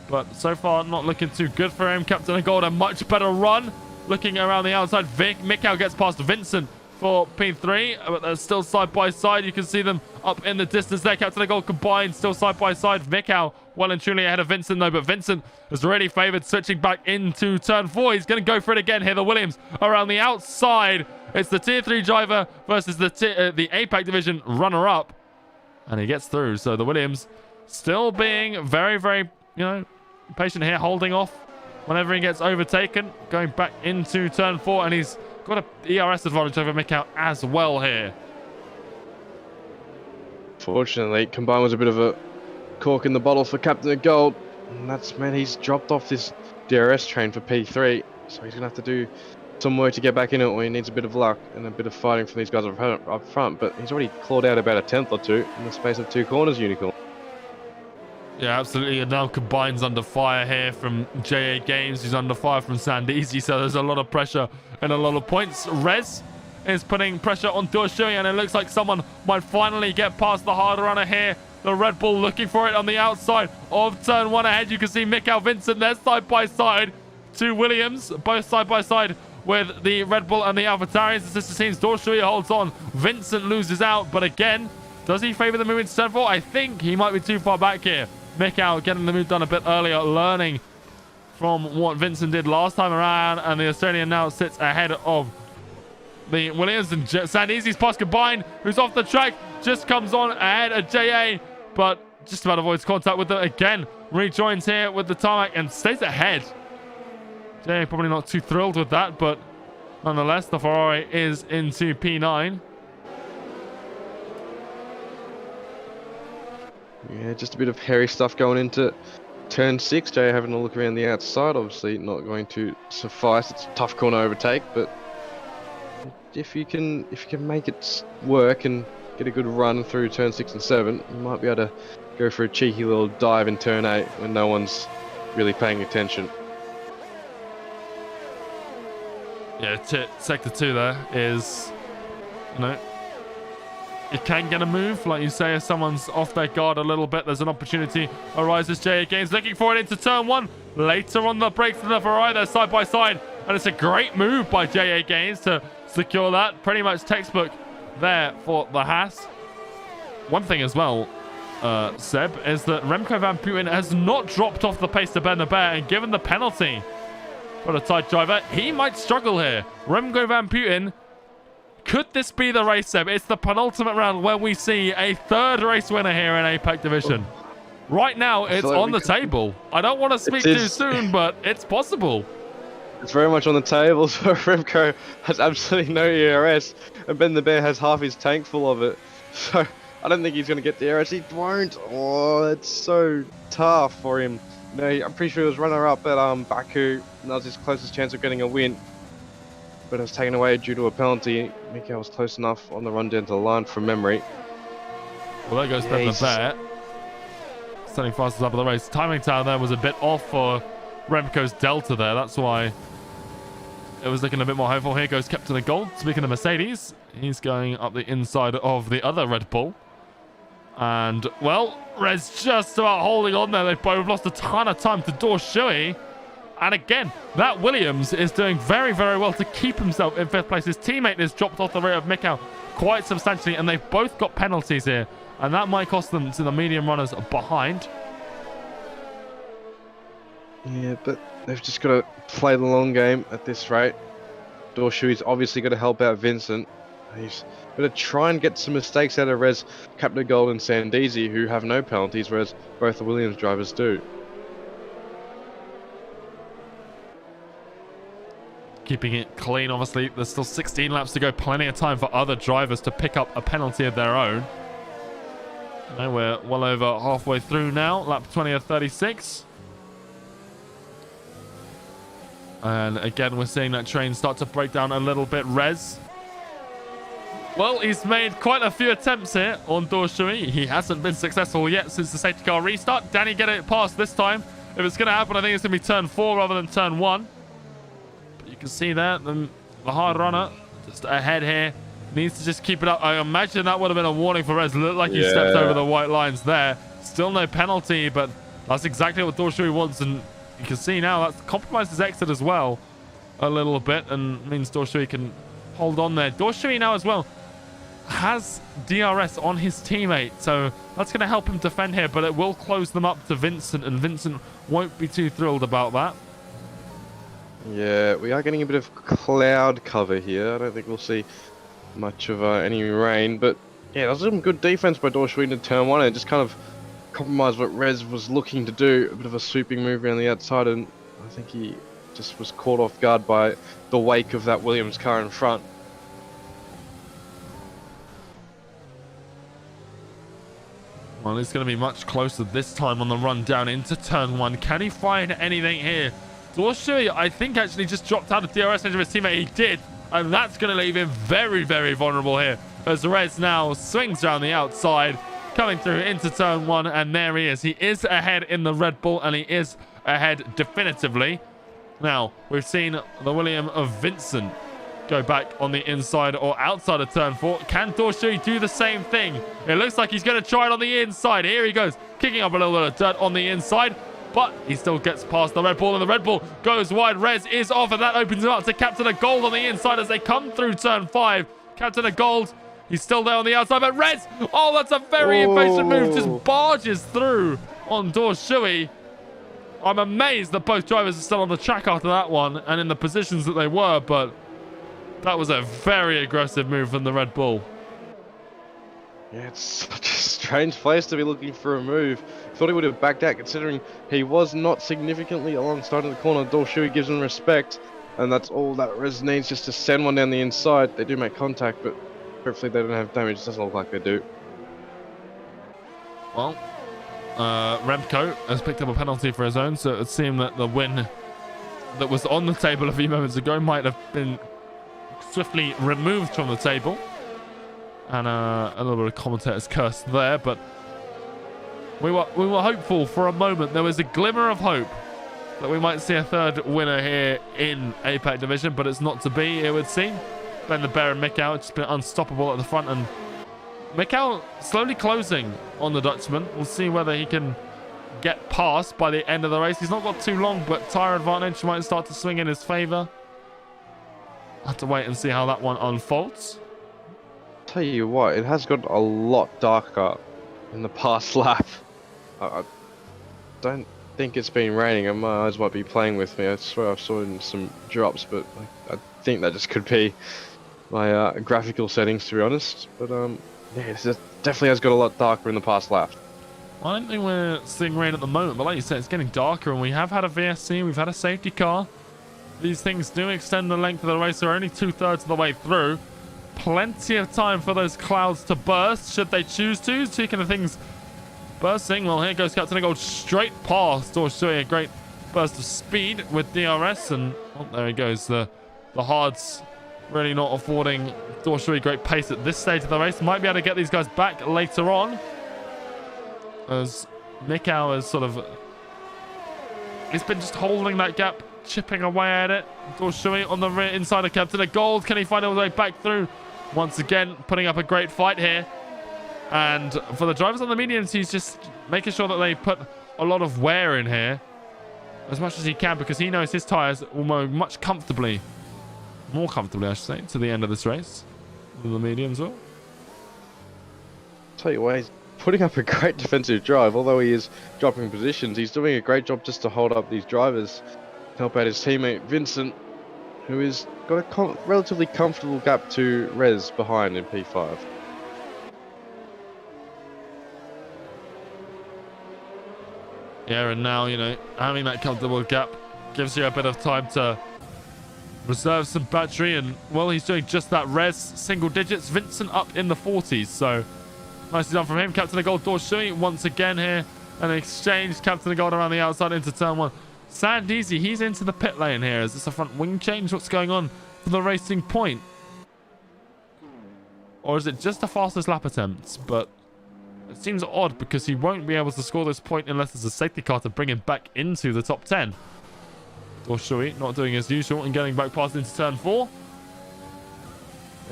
but so far not looking too good for him. Captain of Gold, a much better run. Looking around the outside, Mikkel gets past Vincent for P3, but they're still side by side. You can see them up in the distance there. Captain of Gold Combined still side by side. Mikkel well and truly ahead of Vincent though, but Vincent is already favoured, switching back into turn 4. He's going to go for it again here. The Williams around the outside. It's the tier 3 driver versus the APAC Division runner-up, and he gets through. So the Williams still being very, very, patient here, holding off whenever he gets overtaken, going back into turn 4, and he's got an ERS advantage over Mikkel as well here. Fortunately,
Combined was a bit of a cork in the bottle for Captain of Gold, and that's meant he's dropped off this DRS train for P3, so he's going to have to do some work to get back in it, or he needs a bit of luck and a bit of fighting from these guys up front, but he's already clawed out about a 10th or 2 in the space of 2 corners, Unicorn.
Yeah, absolutely. And now Combined's under fire here from JA Games. He's under fire from Sandeezy. So there's a lot of pressure and a lot of points. Rez is putting pressure on Dorshui, and it looks like someone might finally get past the hard runner here. The Red Bull looking for it on the outside of turn 1 ahead. You can see Mikkel Vincent there side by side. 2 Williams, both side by side with the Red Bull and the AlphaTaurians. The sister teams, Dorshui holds on. Vincent loses out, but again, does he favour the move into turn 4? I think he might be too far back here. Mikkel getting the move done a bit earlier, learning from what Vincent did last time around, and the Australian now sits ahead of the Williams, and Sandeezy's past Combined, who's off the track, just comes on ahead of JA, but just about avoids contact with them again. Rejoins here with the tarmac and stays ahead. Jay probably not too thrilled with that, but nonetheless, the Ferrari is into P9.
Yeah, just a bit of hairy stuff going into turn 6. Jay having a look around the outside, obviously not going to suffice. It's a tough corner overtake, but if you can make it work and get a good run through turn 6 and 7, you might be able to go for a cheeky little dive in turn 8 when no one's really paying attention.
Yeah, sector 2 there is, you know, it can get a move, like you say, if someone's off their guard a little bit, there's an opportunity arises. J8 Games looking for it into turn 1. Later on the brakes to the Ferrari, they're side by side, and it's a great move by J8 Games to secure that. Pretty much textbook there for the Haas. One thing as well, Seb, is that Remco Van Putten has not dropped off the pace to Ben the Bear, and given the penalty for the tight driver, he might struggle here. Remco Van Putten, could this be the race, Seb? It's the penultimate round where we see a third race winner here in APAC Division. Right now, it's on the table. I don't want to speak too soon, but it's possible.
It's very much on the table, so Remco has absolutely no ERS, and Ben the Bear has half his tank full of it. So I don't think he's going to get the ERS. He won't. Oh, it's so tough for him. No, I'm pretty sure he was runner-up at Baku, and that was his closest chance of getting a win. But it was taken away due to a penalty. Mikael was close enough on the run down to the line from memory.
Well, there goes Ben the Bear. Standing fastest up of the race. Timing tower there was a bit off for Remco's Delta there. That's why it was looking a bit more hopeful. Here goes Captain of Gold. Speaking of Mercedes, he's going up the inside of the other Red Bull. And, well, Red's just about holding on there. They've both lost a ton of time to Dorshui. And again, that Williams is doing very, very well to keep himself in 5th place. His teammate has dropped off the rear of Mikael quite substantially, and they've both got penalties here. And that might cost them to the medium runners behind.
Yeah, but they've just got to play the long game at this rate. Dorshui's obviously got to help out Vincent. He's got to try and get some mistakes out of Res, Captain Gold and Sandeezy, who have no penalties, whereas both the Williams drivers do.
Keeping it clean, obviously. There's still 16 laps to go. Plenty of time for other drivers to pick up a penalty of their own. And we're well over halfway through now. Lap 20 of 36. And again, we're seeing that train start to break down a little bit. Rez, well, he's made quite a few attempts here on Dorshui. He hasn't been successful yet since the safety car restart. Danny get it past this time. If it's going to happen, I think it's going to be turn 4 rather than turn 1. But you can see that the hard runner just ahead here needs to just keep it up. I imagine that would have been a warning for Rez. Looked like he stepped over the white lines there. Still no penalty, but that's exactly what Dorshui wants. And you can see now that's compromised his exit as well a little bit, and means Dorshui can hold on there. Dorshui now as well has DRS on his teammate, so that's going to help him defend here, but it will close them up to Vincent, and Vincent won't be too thrilled about that.
Yeah, we are getting a bit of cloud cover here. I don't think we'll see much of any rain, but yeah, that was some good defense by Dorshui in turn 1, and just kind of compromised what Rez was looking to do. A bit of a swooping move around the outside, and I think he just was caught off guard by the wake of that Williams car in front.
Well, it's going to be much closer this time on the run down into turn 1. Can he find anything here? Dorshui, I think, actually just dropped out of DRS into his teammate. He did, and that's going to leave him very, very vulnerable here as Rez now swings around the outside, coming through into turn 1, and there he is. He is ahead in the Red Bull, and he is ahead definitively. Now, we've seen the William of Vincent go back on the inside or outside of turn 4. Can Dorshui do the same thing? It looks like he's going to try it on the inside. Here he goes, kicking up a little bit of dirt on the inside, but he still gets past the Red Bull, and the Red Bull goes wide. Rez is off, and that opens him up to Captain of Gold on the inside as they come through turn 5. Captain of Gold, he's still there on the outside, but Rez, oh, that's a very impatient move, just barges through on Dorshui. I'm amazed that both drivers are still on the track after that one and in the positions that they were, but that was a very aggressive move from the Red Bull.
Yeah, it's such a strange place to be looking for a move. Thought he would have backed out, considering he was not significantly alongside of the corner. Dorshui gives him respect, and that's all that Rez needs, just to send one down the inside. They do make contact, but hopefully they don't have damage. It doesn't look like they do.
Well, Remco has picked up a penalty for his own, so it would seem that the win that was on the table a few moments ago might have been swiftly removed from the table. And a little bit of commentator's curse there, but we were hopeful for a moment. There was a glimmer of hope that we might see a third winner here in APAC Division, but it's not to be, it would seem. Ben the Bear and Mikau just been unstoppable at the front, and Mikau slowly closing on the Dutchman. We'll see whether he can get past by the end of the race. He's not got too long, but tyre advantage might start to swing in his favour. I'll have to wait and see how that one unfolds.
Tell you what, it has got a lot darker in the past lap. I don't think it's been raining, and my eyes might be playing with me. I swear I saw some drops, but I think that just could be my graphical settings, to be honest. But yeah, it definitely has got a lot darker in the past lap.
I don't think we're seeing rain at the moment, but like you said, it's getting darker, and we have had a VSC, we've had a safety car. These things do extend the length of the race. We're only 2/3 of the way through. Plenty of time for those clouds to burst, should they choose to. Speaking of things bursting, well, here goes Captain Gold straight past Dorshui. A great burst of speed with DRS, and oh, there he goes. The hards really not affording Dorshui great pace at this stage of the race. Might be able to get these guys back later on, as Mikau is sort of... he's been just holding that gap, chipping away at it. Dorshui on the rear inside of Captain Gold. Can he find his way back through? Once again, putting up a great fight here. And for the drivers on the mediums, he's just making sure that they put a lot of wear in here as much as he can, because he knows his tyres will go much comfortably, more comfortably, I should say, to the end of this race than the mediums will.
Tell you what, he's putting up a great defensive drive. Although he is dropping positions, he's doing a great job just to hold up these drivers, help out his teammate Vincent, who has got a relatively comfortable gap to Rez behind in P5.
Yeah, and now, you know, having that comfortable gap gives you a bit of time to reserve some battery, and, well, he's doing just that. Rez, single digits, Vincent up in the 40s, so nicely done from him. Captain of Gold Dorshui once again here, an exchange. Captain of Gold around the outside into turn one. Sandeezy, he's into the pit lane here. Is this a front wing change? What's going on for the Racing Point? Or is it just the fastest lap attempts? But it seems odd, because he won't be able to score this point unless there's a safety car to bring him back into the top 10. Dorshui not doing as usual and getting back past into turn 4.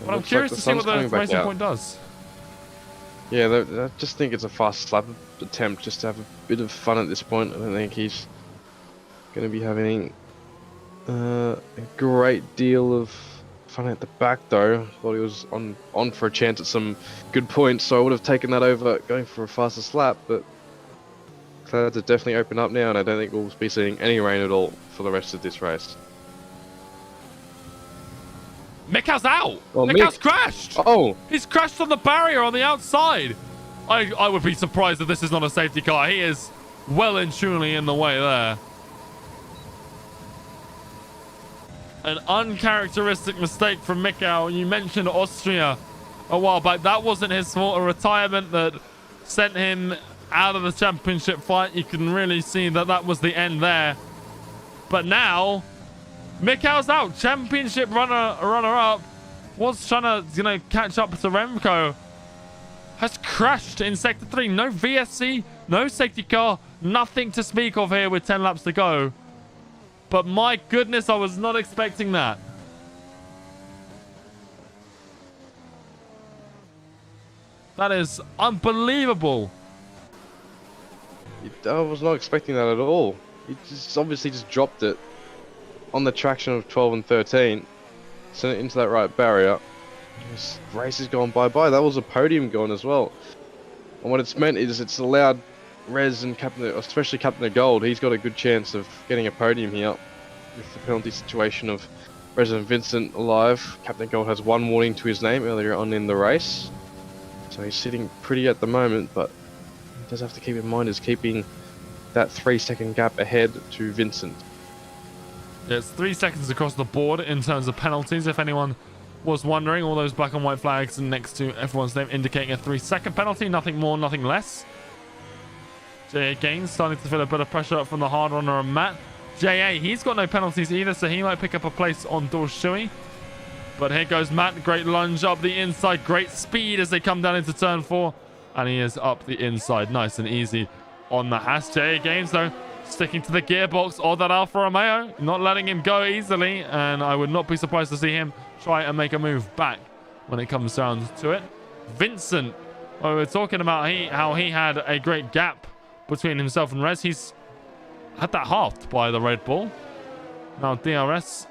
But I'm curious to see what the Racing Point does.
Yeah, I just think it's a fast lap attempt just to have a bit of fun at this point. I don't think he's going to be having a great deal of fun at the back, though. Thought he was on for a chance at some good points, so I would have taken that over going for a fastest lap, but clouds are definitely open up now, and I don't think we'll be seeing any rain at all for the rest of this race.
Mikau's out!
Oh,
Mikau's crashed!
Oh!
He's crashed on the barrier on the outside! I would be surprised if this is not a safety car. He is well and truly in the way there. An uncharacteristic mistake from Mikau. You mentioned Austria a while back. That wasn't his fault. A retirement that sent him out of the championship fight. You can really see that that was the end there. But now, Mikau's out. Championship runner-up. Was trying to, you know, catch up to Remco. Has crashed in Sector 3. No VSC, no safety car. Nothing to speak of here with 10 laps to go. But my goodness, I was not expecting that. That is unbelievable.
I was not expecting that at all. He just obviously just dropped it on the traction of 12 and 13. Sent it into that right barrier. This race has gone bye-bye. That was a podium gone as well. And what it's meant is it's allowed Rez and Captain, especially Captain of Gold, he's got a good chance of getting a podium here with the penalty situation of Rez and Vincent alive. Captain Gold has one warning to his name earlier on in the race, so So he's sitting pretty at the moment, but he does have to keep in mind is keeping that 3-second gap ahead to Vincent.
It's 3 seconds across the board in terms of penalties. If anyone was wondering, all those black and white flags next to everyone's name indicating a 3-second penalty. Nothing more, nothing less. JA Gaines starting to feel a bit of pressure up from the hard runner on Matt. JA, he's got no penalties either, so he might pick up a place on Dorshui. But here goes Matt. Great lunge up the inside. Great speed as they come down into turn 4. And he is up the inside. Nice and easy on the Haas. JA Gaines, though, sticking to the gearbox of that Alfa Romeo. Not letting him go easily. And I would not be surprised to see him try and make a move back when it comes down to it. Vincent, well, we were talking about how he had a great gap between himself and Rez. He's had that halved by the Red Bull. Now DRS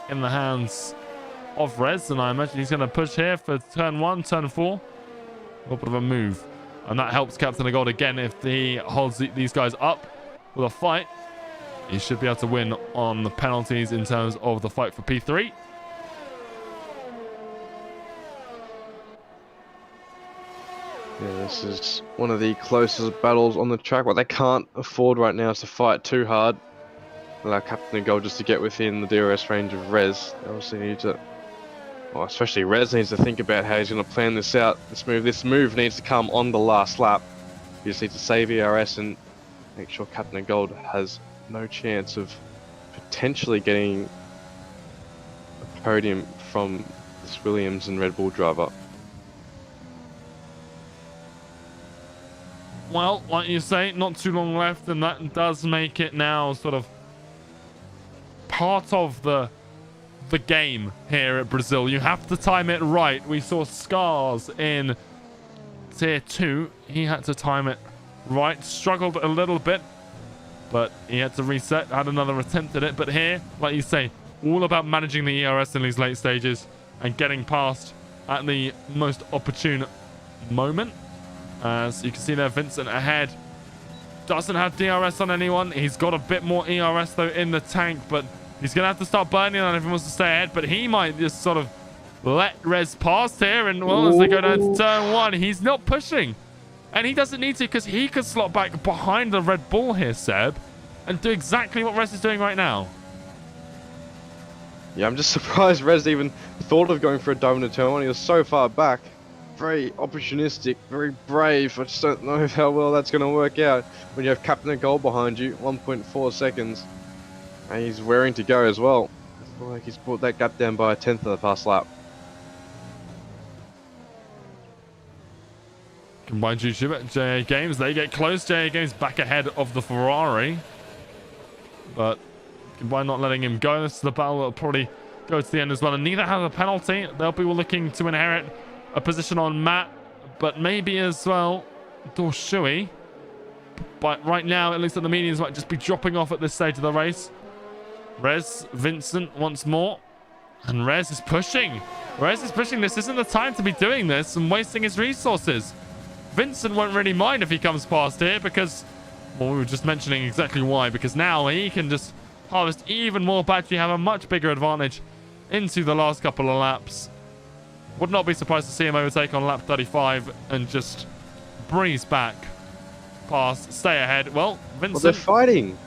in the hands of Rez, and I imagine he's going to push here for turn 1, turn 4. A little bit of a move, and that helps Captain of Gold again. If he holds these guys up with a fight, he should be able to win on the penalties in terms of the fight for P3.
Yeah, this is one of the closest battles on the track. What they can't afford right now is to fight too hard. Allow Captain of Gold just to get within the DRS range of Rez. They obviously need to, well, especially Rez needs to think about how he's going to plan this out. This move needs to come on the last lap. You just need to save ERS and make sure Captain of Gold has no chance of potentially getting a podium from this Williams and Red Bull driver.
Well, like you say, not too long left, and that does make it now sort of part of the game here at Brazil. You have to time it right. We saw Scars in tier 2. He had to time it right. Struggled a little bit, but he had to reset. Had another attempt at it. But here, like you say, all about managing the ERS in these late stages and getting past at the most opportune moment. As you can see there, Vincent ahead. Doesn't have DRS on anyone. He's got a bit more ERS though in the tank, but he's going to have to start burning on if he wants to stay ahead. But he might just sort of let Rez past here. And well, as they go down to turn 1, he's not pushing. And he doesn't need to, because he could slot back behind the Red Bull here, Seb, and do exactly what Rez is doing right now.
Yeah, I'm just surprised Rez even thought of going for a dive into turn 1. He was so far back. Very opportunistic, very brave. I just don't know how well that's going to work out when you have Captain of Gold behind you, 1.4 seconds. And he's raring to go as well. I feel like he's brought that gap down by a tenth of the past lap.
Combined YouTuber, JA Games, they get close. JA Games back ahead of the Ferrari. But Combined not letting him go. This is the battle that will probably go to the end as well. And neither have a penalty. They'll be looking to inherit a position on Matt, but maybe as well Dorshui. But right now, it looks like the medians might just be dropping off at this stage of the race. Rez, Vincent once more. And Rez is pushing. Rez is pushing. This isn't the time to be doing this and wasting his resources. Vincent won't really mind if he comes past here because, well, we were just mentioning exactly why. Because now he can just harvest even more battery, have a much bigger advantage into the last couple of laps. Would not be surprised to see him overtake on lap 35 and just breeze back past, stay ahead. Well, Vincent...
Well, they're fighting.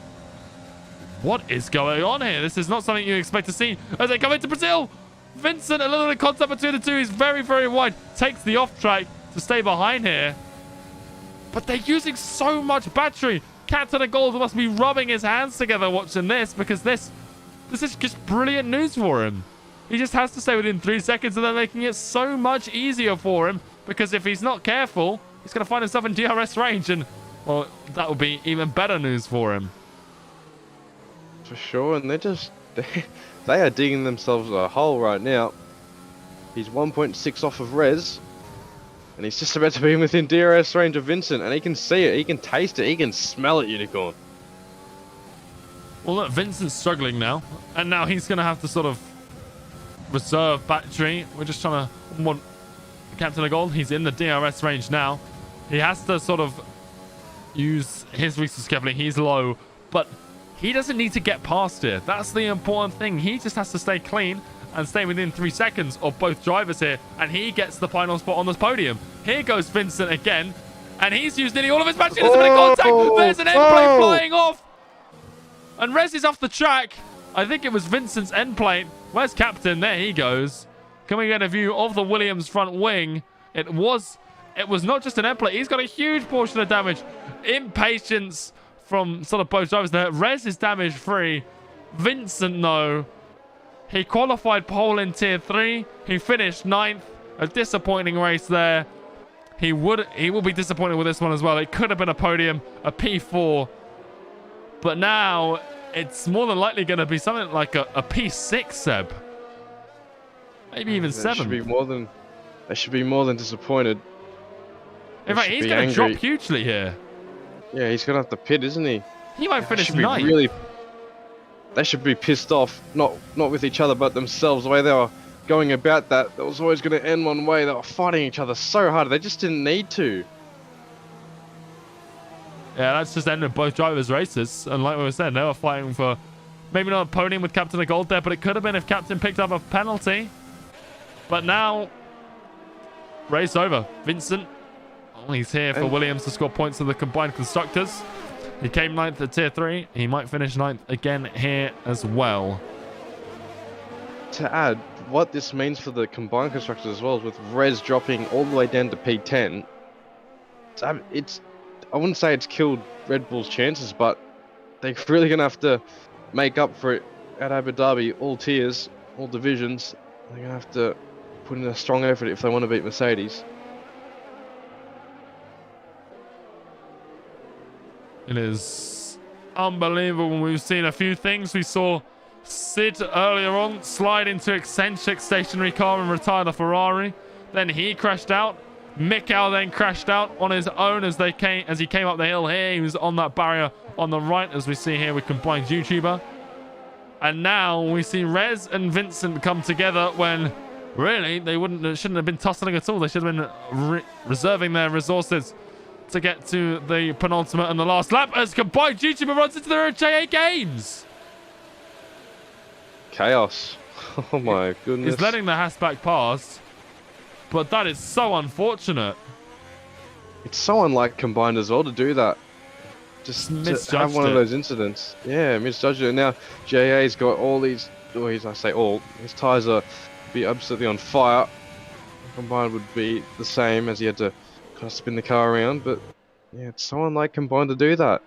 What is going on here? This is not something you expect to see as they come into Brazil. Vincent, a little bit of contact between the two. He's very, very wide. Takes the off track to stay behind here. But they're using so much battery. Captain of Gold must be rubbing his hands together watching this because this is just brilliant news for him. He just has to stay within 3 seconds and they're making it so much easier for him because if he's not careful, he's going to find himself in DRS range and, well, that would be even better news for him.
For sure, and they are digging themselves a hole right now. He's 1.6 off of Rez, and he's just about to be within DRS range of Vincent, and he can see it, he can taste it, he can smell it, Unicorn.
Well, look, Vincent's struggling now, and now he's going to have to sort of reserve battery. We're just trying to want Captain of Gold. He's in the DRS range now. He has to sort of use his resources carefully. He's low, but he doesn't need to get past here. That's the important thing. He just has to stay clean and stay within 3 seconds of both drivers here, and he gets the final spot on this podium. Here goes Vincent again, and he's used nearly all of his matches to contact. There's an end plate flying off, and Rez is off the track. I think it was Vincent's end plate. Where's Captain? There he goes. Can we get a view of the Williams front wing? It was not just an end plate. He's got a huge portion of damage. Impatience from sort of both drivers there. Rez is damage free. Vincent, no. He qualified pole in tier 3. He finished 9th. A disappointing race there. He will be disappointed with this one as well. It could have been a podium, a P4. But now it's more than likely going to be something like a P6, Seb. Maybe even 7.
They should be more than disappointed.
In fact, he's going to drop hugely here.
Yeah, he's going to have to pit, isn't he?
He might finish 9th.
They should be pissed off, not with each other, but themselves. The way they were going about that was always going to end one way. They were fighting each other so hard. They just didn't need to.
Yeah, that's just ended both drivers' races. And like we were saying, they were fighting for maybe not a podium with Captain of Gold there, but it could have been if Captain picked up a penalty. But now, race over. Vincent, he's here for Williams to score points in the combined constructors. He came 9th at tier 3. He might finish 9th again here as well.
To add, what this means for the combined constructors as well is with Rez dropping all the way down to P10. I wouldn't say it's killed Red Bull's chances, but they're really going to have to make up for it at Abu Dhabi, all tiers, all divisions. They're going to have to put in a strong effort if they want to beat Mercedes.
It is unbelievable. We've seen a few things. We saw Sid earlier on slide into eccentric stationary car and retire the Ferrari. Then he crashed out. Mikkel then crashed out on his own as he came up the hill here. He was on that barrier on the right, as we see here with combined YouTuber. And now we see Rez and Vincent come together when really they shouldn't have been tussling at all. They should have been reserving their resources to get to the penultimate and the last lap as combined YouTuber runs into the JA Games.
Chaos. Oh my goodness.
He's letting the Hasback pass, but that is so unfortunate.
It's so unlike combined as well to do that. Just to have one of those incidents. Yeah, misjudged it. Now JA's got all these, I say all, his tyres are be absolutely on fire. Combined would be the same, as he had to kind of spin the car around, but yeah, it's so unlike combined to do that.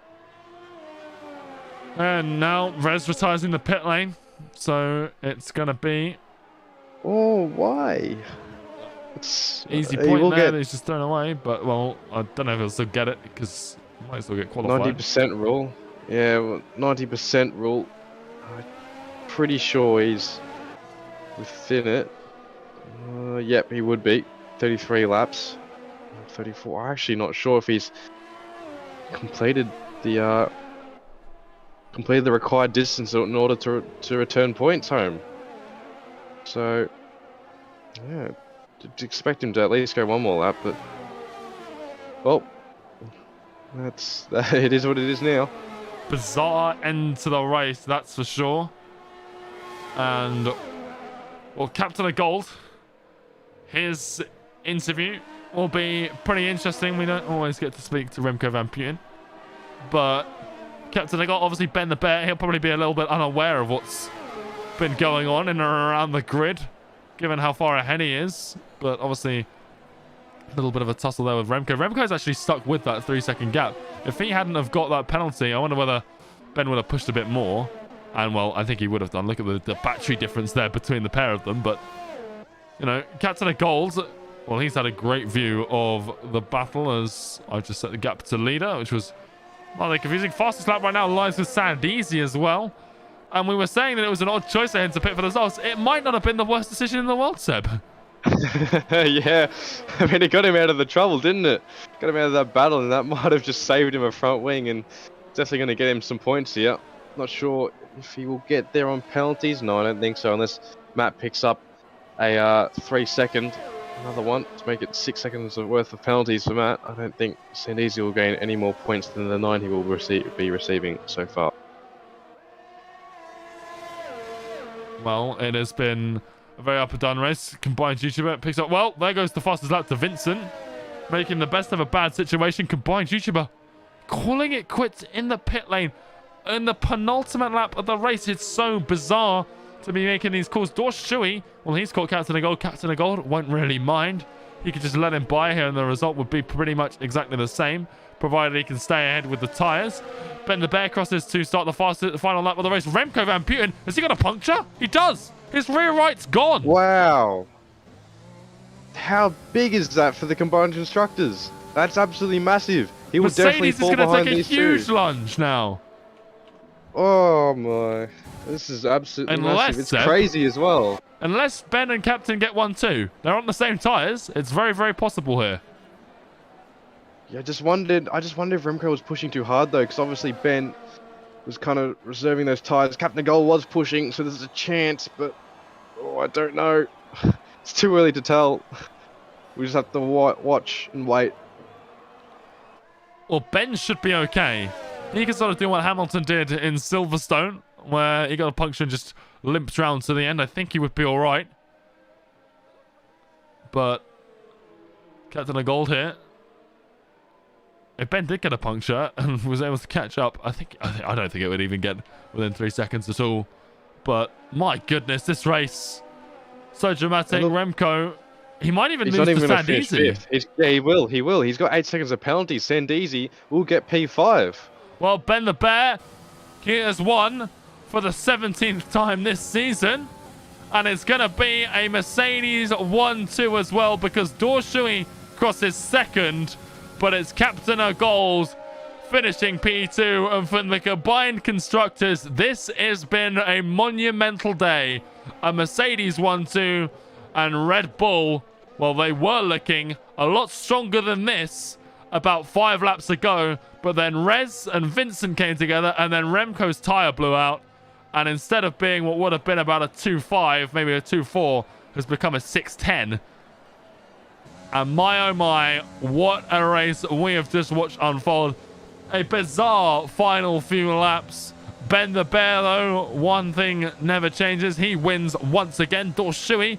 And now Rez retires in the pit lane, so it's gonna be
why? It's
easy point there that he's just thrown away, but well, I don't know if he'll still get it because he might still get qualified.
90% rule. Yeah, well, 90% rule. I'm pretty sure he's within it. Yep, he would be. 33 laps. 34. I'm actually not sure if he's completed the required distance in order to return points home. So yeah, expect him to at least go one more lap, but well, it is what it is now.
Bizarre end to the race, that's for sure. And well, Captain of Gold, his interview will be pretty interesting. We don't always get to speak to Remco Van Putten, but Captain of Gold, obviously Ben the Bear, he'll probably be a little bit unaware of what's been going on in and around the grid, given how far ahead he is. But obviously a little bit of a tussle there with Remco. Remco's actually stuck with that 3-second gap. If he hadn't have got that penalty, I wonder whether Ben would have pushed a bit more. And well, I think he would have done. Look at the battery difference there between the pair of them. But you know, Captain of Gold, well, he's had a great view of the battle as I've just set the gap to leader, which was rather confusing. Fastest lap right now lies with Sandeezy as well. And we were saying that it was an odd choice for him to pick for the results. It might not have been the worst decision in the world, Seb.
Yeah, I mean, it got him out of the trouble, didn't it? Got him out of that battle, and that might have just saved him a front wing, and definitely going to get him some points here. Not sure if he will get there on penalties. No, I don't think so, unless Matt picks up a 3-second, another one to make it 6 seconds worth of penalties for Matt. I don't think Sandeezy will gain any more points than the 9 he will be receiving so far.
Well, it has been A very up and down race. Combined YouTuber picks up. Well, there goes the fastest lap to Vincent. Making the best of a bad situation. Combined YouTuber calling it quits in the pit lane. In the penultimate lap of the race. It's so bizarre to be making these calls. Dorshui, well, he's caught Captain of Gold. Captain of Gold won't really mind. He could just let him by here and the result would be pretty much exactly the same, provided he can stay ahead with the tyres. Ben the Bear crosses to start the final lap of the race. Remco Van Putten, has he got a puncture? He does! His rear right's gone!
Wow. How big is that for the combined constructors? That's absolutely massive. He would definitely fall behind these two.
Mercedes is going to take a huge lunge now.
Oh my. This is absolutely massive. It's crazy as well.
Unless Ben and Captain get 1-2. They're on the same tyres. It's very, very possible here.
Yeah, I just wondered if Remco was pushing too hard though, because obviously Ben was kind of reserving those tyres. Captain Goal was pushing, so there's a chance, but I don't know. It's too early to tell. We just have to watch and wait.
Well, Ben should be okay. He can sort of do what Hamilton did in Silverstone, where he got a puncture and just limped round to the end. I think he would be all right. But Captain of Gold here. If Ben did get a puncture and was able to catch up, I don't think it would even get within 3 seconds at all. But my goodness, this race, so dramatic. Remco, he might even lose to Sandeezy.
Yeah, he will. He will. He's got 8 seconds of penalty. Sandeezy will get P5.
Well, Ben the Bear, he has won for the 17th time this season. And it's going to be a Mercedes 1-2 as well, because Dorshui crosses second. But it's Captain of Gold finishing P2. And for the combined constructors, this has been a monumental day. A Mercedes 1-2 and Red Bull, well, they were looking a lot stronger than this about 5 laps ago. But then Rez and Vincent came together, and then Remco's tyre blew out. And instead of being what would have been about a 2.5, maybe a 2.4, has become a 6.10. And my oh my, what a race we have just watched unfold. A bizarre final few laps. Ben the Bear, though, one thing never changes. He wins once again. Dorshui,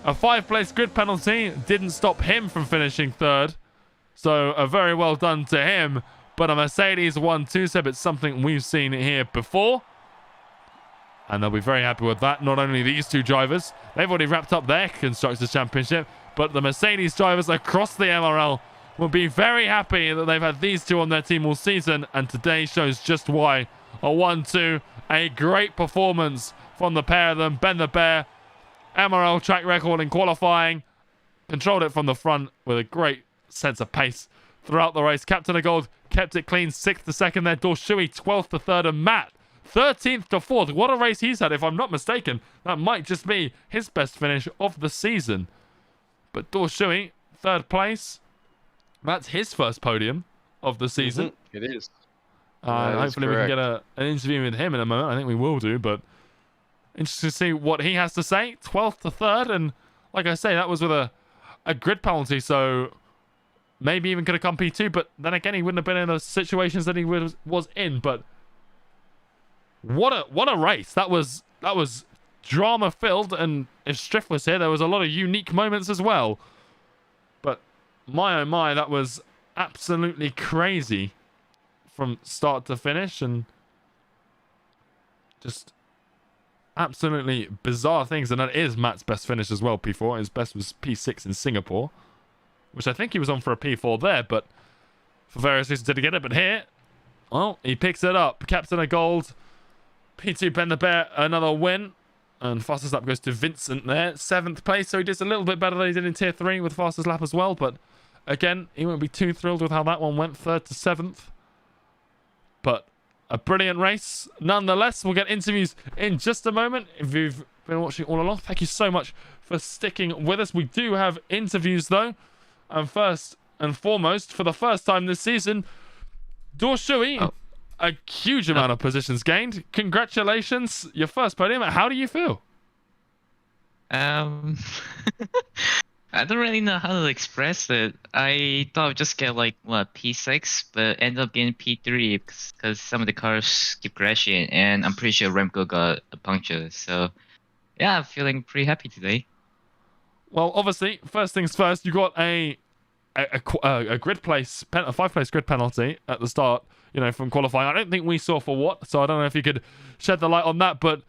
a 5-place grid penalty didn't stop him from finishing third. So a very well done to him. But a Mercedes 1-2, so it's something we've seen here before. And they'll be very happy with that. Not only these two drivers, they've already wrapped up their Constructors' Championship, but the Mercedes drivers across the MRL will be very happy that they've had these two on their team all season, and today shows just why. A 1-2, a great performance from the pair of them. Ben the Bear, MRL track record in qualifying, controlled it from the front with a great sense of pace throughout the race. Captain of Gold kept it clean, 6th to 2nd there. Dorshui 12th to 3rd, and Matt 13th to 4th. What a race he's had. If I'm not mistaken, that might just be his best finish of the season. But Dorshui, 3rd place. That's his first podium of the season.
It is.
Hopefully we can get an interview with him in a moment. I think we will do, but interesting to see what he has to say. 12th to 3rd, and like I say, that was with a grid penalty, so maybe even could have come P2, but then again, he wouldn't have been in the situations that he was in. But what a race. That was drama filled, and if Striff was here, there was a lot of unique moments as well. But my oh my, that was absolutely crazy from start to finish, and just absolutely bizarre things. And that is Matt's best finish as well, P4. His best was P6 in Singapore, which I think he was on for a P4 there, but for various reasons didn't get it. But here, well, he picks it up. Captain of Gold, P2 Ben the Bear, another win. And fastest lap goes to Vincent there, 7th place. So he does a little bit better than he did in Tier 3 with fastest lap as well. But again, he won't be too thrilled with how that one went, 3rd to 7th. But a brilliant race. Nonetheless, we'll get interviews in just a moment. If you've been watching all along, thank you so much for sticking with us. We do have interviews, though. And first and foremost, for the first time this season, Dorshui, a huge amount of positions gained. Congratulations, your first podium. How do you feel?
I don't really know how to express it. I thought I'd just get like P6, but ended up getting P3 because some of the cars keep crashing, and I'm pretty sure Remco got a puncture. So yeah, I'm feeling pretty happy today.
Well, obviously, first things first, you got a grid place, a 5-place grid penalty at the start, from qualifying. I don't think we saw for what, so I don't know if you could shed the light on that, but,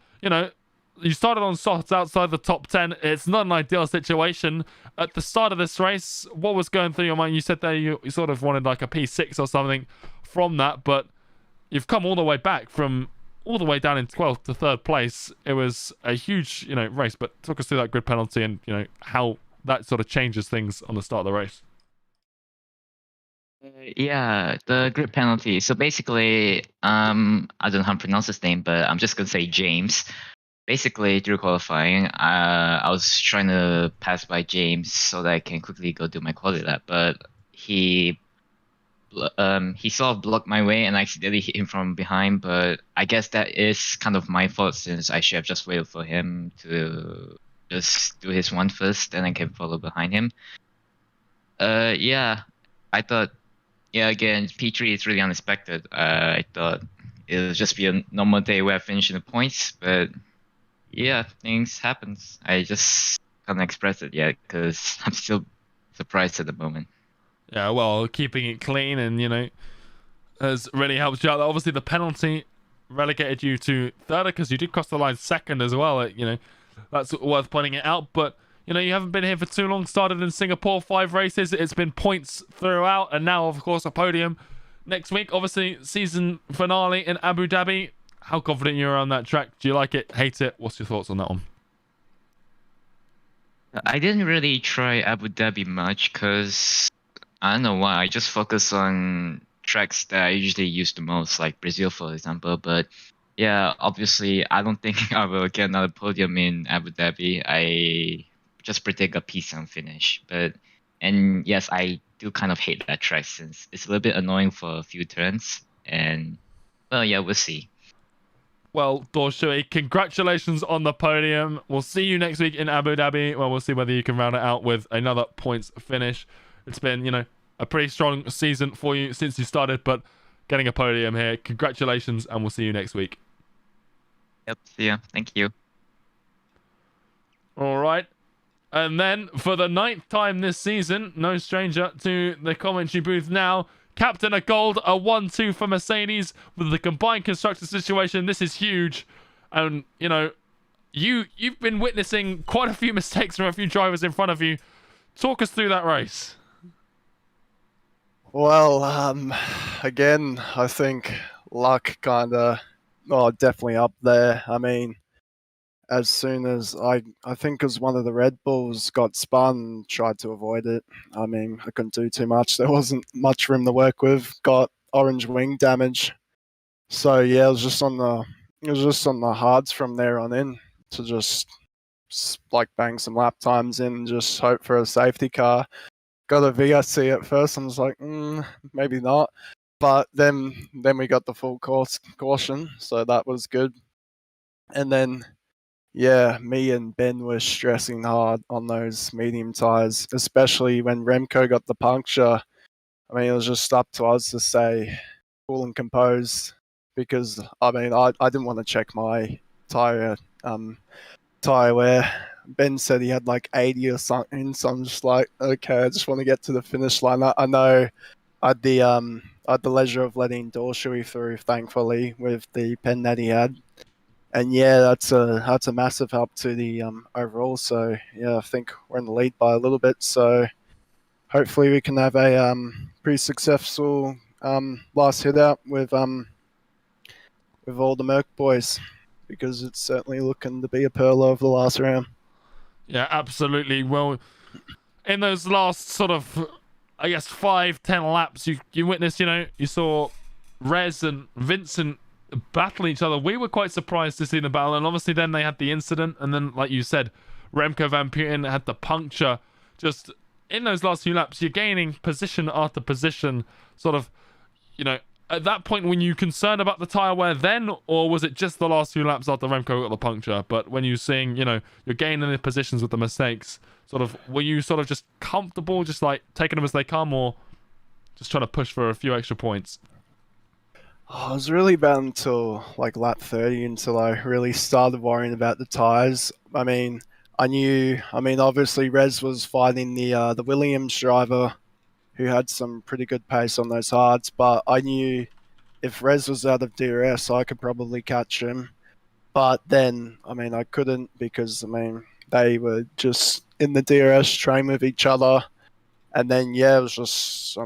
you started on softs outside the top 10. It's not an ideal situation. At the start of this race, what was going through your mind? You said there you sort of wanted like a P6 or something from that, but you've come all the way back from all the way down in 12th to 3rd place. It was a huge, race, but talk us through that grid penalty and, how that sort of changes things on the start of the race.
Yeah, the grid penalty. So basically, I don't know how to pronounce his name, but I'm just gonna say James. Basically, through qualifying, I was trying to pass by James so that I can quickly go do my quality lap, but he sort of blocked my way and I accidentally hit him from behind. But I guess that is kind of my fault since I should have just waited for him to just do his one first, then I can follow behind him. Yeah, I thought, yeah, again, P3 is really unexpected. I thought it would just be a normal day where I finish in the points, but yeah, things happens. I just can't express it yet because I'm still surprised at the moment.
Yeah, well, keeping it clean and, has really helped you out. Obviously, the penalty relegated you to 3rd because you did cross the line 2nd as well. That's worth pointing it out. But, you haven't been here for too long. Started in Singapore, 5 races. It's been points throughout. And now, of course, a podium. Next week, obviously, season finale in Abu Dhabi. How confident you are on that track? Do you like it? Hate it? What's your thoughts on that one?
I didn't really try Abu Dhabi much because I don't know why. I just focus on tracks that I usually use the most, like Brazil, for example. But yeah, obviously, I don't think I will get another podium in Abu Dhabi. I just predict a P7 finish. And yes, I do kind of hate that track since it's a little bit annoying for a few turns. And well, yeah, we'll see.
Well, Dorshui, congratulations on the podium. We'll see you next week in Abu Dhabi. Well, we'll see whether you can round it out with another points finish. It's been, a pretty strong season for you since you started, but getting a podium here, congratulations, and we'll see you next week.
Yep, see ya. Thank you.
All right. And then, for the 9th time this season, no stranger to the commentary booth now, Captain of Gold, a 1-2 for Mercedes with the combined constructor situation. This is huge. And, you've been witnessing quite a few mistakes from a few drivers in front of you. Talk us through that race.
Well, again, I think luck definitely up there. I mean, as soon as I think as one of the Red Bulls got spun, tried to avoid it. I mean, I couldn't do too much. There wasn't much room to work with. Got orange wing damage. So yeah, it was just on the hards from there on in to just like bang some lap times in and just hope for a safety car. Got a VIC at first and was like, maybe not. But then we got the full course caution, so that was good. And then yeah, me and Ben were stressing hard on those medium tyres, especially when Remco got the puncture. I mean, it was just up to us to stay cool and composed because, I mean, I didn't want to check my tyre wear. Ben said he had like 80 or something, so I'm just like, okay, I just want to get to the finish line. I know I had the leisure of letting Dorshui through, thankfully, with the pen that he had. And yeah, that's a massive help to the overall. So yeah, I think we're in the lead by a little bit. So hopefully we can have a pretty successful last hit out with all the Merc boys, because it's certainly looking to be a pearl over the last round.
Yeah, absolutely. Well, in those last sort of, I guess, 5-10 laps, you witnessed, you saw Rez and Vincent battle each other. We were quite surprised to see the battle, and obviously then they had the incident, and then, like you said, Remco Van Putten had the puncture. Just in those last few laps, you're gaining position after position. Sort of, at that point, were you concerned about the tyre wear then, or was it just the last few laps after Remco got the puncture? But when you're seeing, you're gaining the positions with the mistakes, sort of, were you sort of just comfortable, just like taking them as they come, or just trying to push for a few extra points?
I was really bad until like lap 30 until I really started worrying about the tyres. I mean, obviously Rez was fighting the Williams driver who had some pretty good pace on those hards, but I knew if Rez was out of DRS, I could probably catch him. But then, I couldn't because, they were just in the DRS train with each other. And then, yeah, it was just,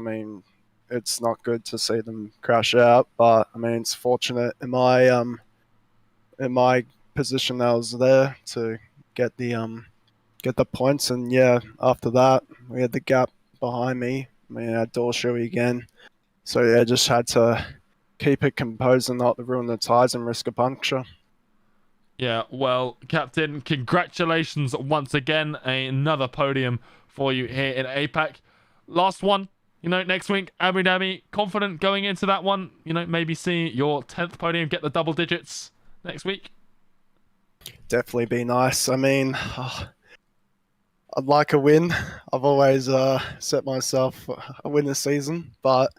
it's not good to see them crash out, but it's fortunate in my position that I was there to get the points. And yeah, after that, we had the gap behind me. I had Dorshu again. So yeah, just had to keep it composed and not ruin the tyres and risk a puncture.
Yeah, well, Captain, congratulations once again. Another podium for you here in APAC. Last one, next week, Abu Dhabi. Confident going into that one? Maybe see your 10th podium, get the double digits next week?
Definitely be nice. I'd like a win. I've always set myself a win this season, but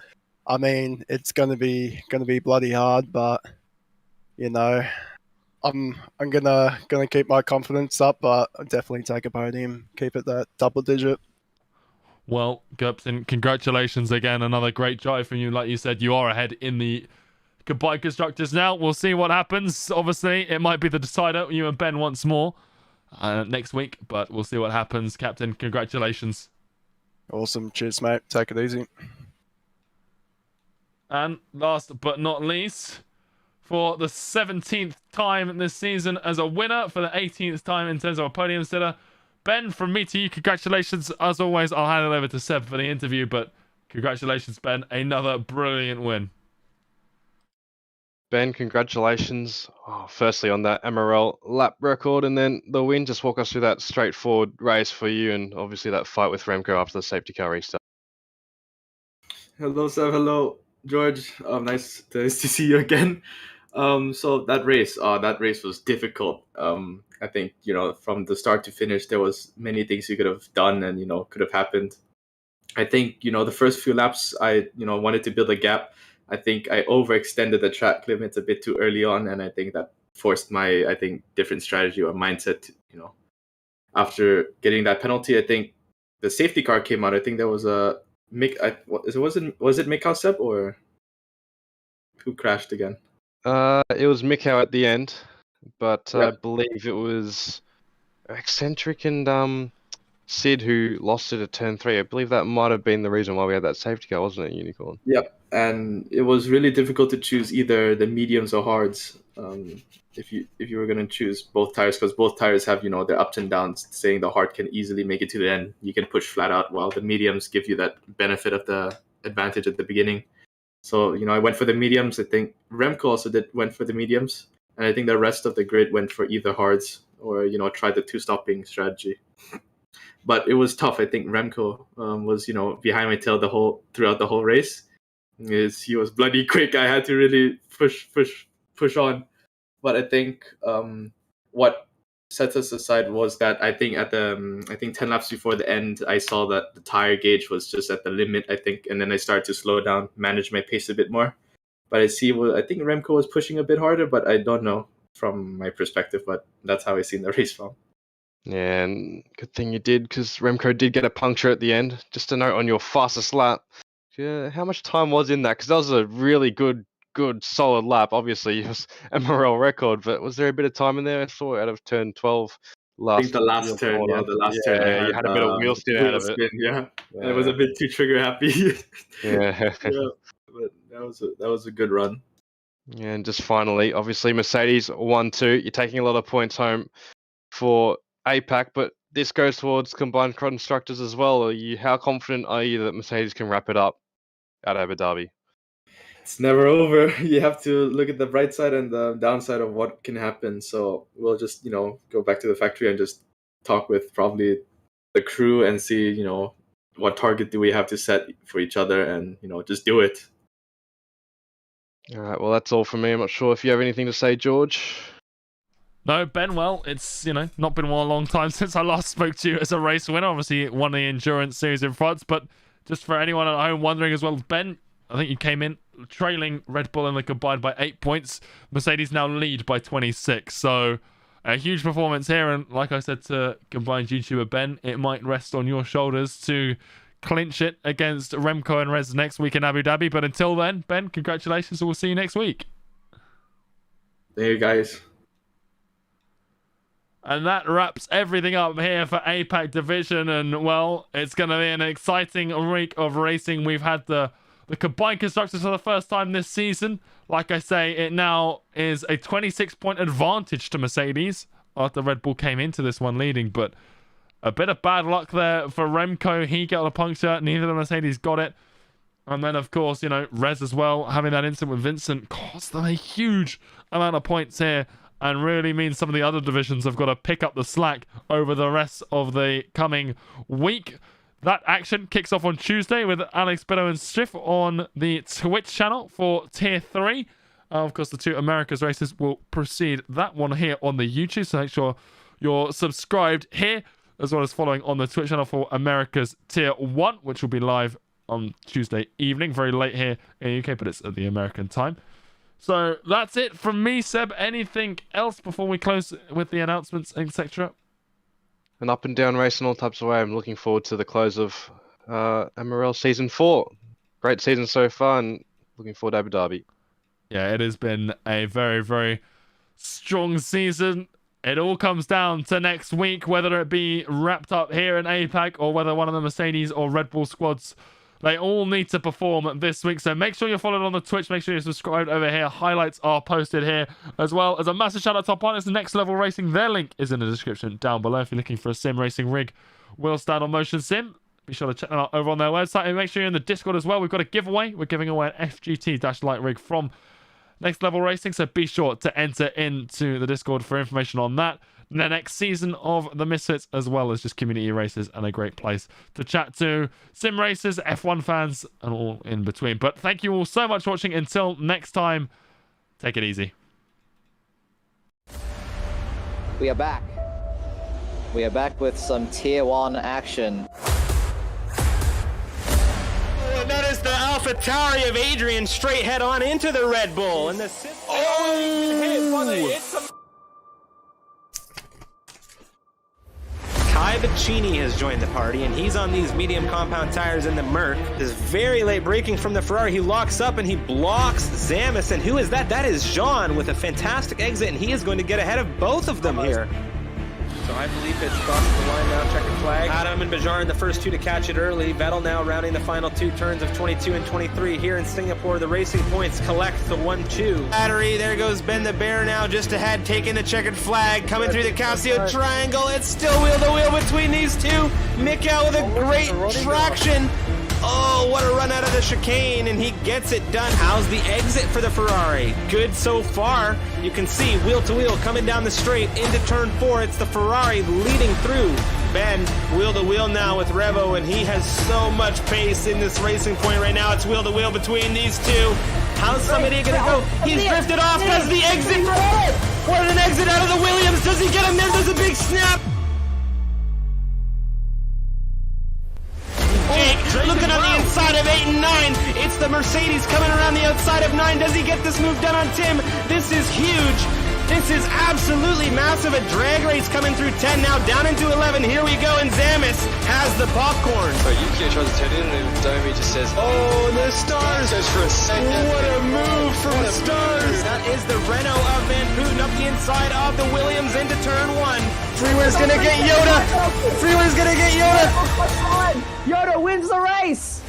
it's gonna be bloody hard. But I'm gonna keep my confidence up, but I'll definitely take a podium, keep it that double digit.
Well, Gurpton, congratulations again. Another great drive from you. Like you said, you are ahead in the combined constructors now. We'll see what happens. Obviously, it might be the decider, you and Ben once more next week, but we'll see what happens. Captain, congratulations.
Awesome. Cheers, mate. Take it easy.
And last but not least, for the 17th time this season as a winner, for the 18th time in terms of a podium sitter, Ben, from me to you, congratulations. As always, I'll hand it over to Seb for the interview, but congratulations, Ben. Another brilliant win.
Ben, congratulations. Firstly on that MRL lap record and then the win. Just walk us through that straightforward race for you and obviously that fight with Remco after the safety car restart.
Hello, Seb. Hello, George. Nice to see you again. So that race was difficult. I think, from the start to finish, there was many things you could have done and, could have happened. I think, the first few laps, I, wanted to build a gap. I think I overextended the track limits a bit too early on. And I think that forced my, different strategy or mindset, after getting that penalty. I think the safety car came out. I think there was a was it Mikhail Seb or who crashed again?
It was Mikhail at the end, but
Yeah.
I believe it was Eccentric and Sid who lost it at turn 3. I believe that might have been the reason why we had that safety car, wasn't it, Unicorn?
Yep, and it was really difficult to choose either the mediums or hards. If you were going to choose both tires, because both tires have their ups and downs. Saying the hard can easily make it to the end, you can push flat out, while the mediums give you that benefit of the advantage at the beginning. So I went for the mediums. I think Remco also went for the mediums, and I think the rest of the grid went for either hards or tried the 2-stopping strategy. But it was tough. I think Remco was behind my tail throughout the whole race. He was bloody quick. I had to really push on. But I think what sets us aside was that I think at the 10 laps before the end, I saw that the tire gauge was just at the limit, I think, and then I started to slow down, manage my pace a bit more. But I think Remco was pushing a bit harder, but I don't know from my perspective, but that's how I seen the race from.
Yeah, and good thing you did, because Remco did get a puncture at the end. Just a note on your fastest lap. Yeah, how much time was in that? Because that was a really good, solid lap. Obviously, it was MRL record, but was there a bit of time in there? I saw out of turn 12 last.
I think the last turn, turn.
Yeah, you had a bit of wheel spin out of it.
Yeah. And it was a bit too trigger happy.
Yeah.
Yeah, but that was a good run.
Yeah, and just finally, obviously Mercedes 1-2. You're taking a lot of points home for APAC, but this goes towards combined constructors as well. How confident are you that Mercedes can wrap it up at Abu Dhabi?
It's never over. You have to look at the bright side and the downside of what can happen. So we'll just, go back to the factory and just talk with probably the crew and see, what target do we have to set for each other and, just do it.
All right, well, that's all from me. I'm not sure if you have anything to say, George.
No, Ben, well, it's, not been a long time since I last spoke to you as a race winner. Obviously, won the endurance series in France, but just for anyone at home wondering as well, Ben, I think you came in trailing Red Bull in the combined by 8 points. Mercedes now lead by 26. So a huge performance here. And like I said to combined YouTuber Ben, it might rest on your shoulders to clinch it against Remco and Rez next week in Abu Dhabi. But until then, Ben, congratulations. We'll see you next week.
There you guys.
And that wraps everything up here for APAC Division. And, well, it's going to be an exciting week of racing. We've had the combined constructors for the first time this season. Like I say, it now is a 26-point advantage to Mercedes after Red Bull came into this one leading. But a bit of bad luck there for Remco. He got a puncture. Neither of the Mercedes got it. And then, of course, you know, Rez as well, having that incident with Vincent cost them a huge amount of points here. And really means some of the other divisions have got to pick up the slack over the rest of the coming week. That action kicks off on Tuesday with Alex Beto and Striff on the Twitch channel for Tier 3. Of course, the 2 Americas races will precede that one here on the YouTube. So make sure you're subscribed here, as well as following on the Twitch channel for America's Tier 1, which will be live on Tuesday evening. Very late here in the UK, but it's at the American time. So that's it from me, Seb. Anything else before we close with the announcements, etc.?
An up and down race in all types of way. I'm looking forward to the close of MRL Season 4. Great season so far, and looking forward to Abu Dhabi.
Yeah, it has been a very, very strong season. It all comes down to next week, whether it be wrapped up here in APAC or whether one of the Mercedes or Red Bull squads, they all need to perform this week. So make sure you're followed on the Twitch. Make sure you're subscribed over here. Highlights are posted here, as well as a massive shout out to our partners, Next Level Racing. Their link is in the description down below. If you're looking for a sim racing rig, wheel stand or motion sim, be sure to check them out over on their website. And make sure you're in the Discord as well. We've got a giveaway. We're giving away an FGT-light rig from Next Level Racing. So be sure to enter into the Discord for information on that. The next season of the Misfits, as well as just community races, and a great place to chat to sim racers, F1 fans, and all in between. But thank you all so much for watching. Until next time, take it easy.
We are back. We are back with some Tier 1 action.
And that is the AlphaTauri of Adrian straight head on into the Red Bull. And the Kai Bacchini has joined the party, and he's on these medium compound tires in the Merc. Is very late braking from the Ferrari. He locks up and he blocks Zamis. And who is that? That is Jean with a fantastic exit, and he is going to get ahead of both of them here. So I believe it's crossing the line now, checkered flag. Adam and Bajar in the first 2 to catch it early. Vettel now rounding the final 2 turns of 22 and 23 here in Singapore. The racing points collect the 1-2. Battery, there goes Ben the Bear now just ahead, taking the checkered flag, coming through the Casio triangle. It's still wheel to wheel between these two. Mick out with a great traction. Oh, what a run out of the chicane, and he gets it done. How's the exit for the Ferrari? Good so far. You can see wheel to wheel coming down the straight into turn 4. It's the Ferrari leading through. Ben, wheel to wheel now with Revo, and he has so much pace in this racing point right now. It's wheel to wheel between these two. How's somebody gonna go? He's drifted off. Does the exit? What an exit out of the Williams. Does he get him? There's a big snap. Jake looking on the inside of 8 and 9. It's the Mercedes coming around the outside of 9. Does he get this move done on Tim? This is huge. This is absolutely massive. A drag race coming through 10 now, down into 11. Here we go, and Zamis has the popcorn.
So Yukio tries to turn in, and Domi just says,
oh, the stars.
Goes for a second.
What a move from the stars. That is the Renault of Van Putten up the inside of the Williams into turn 1. Freeware's gonna get Yoda. Freeware's gonna get Yoda.
Yoda wins the race!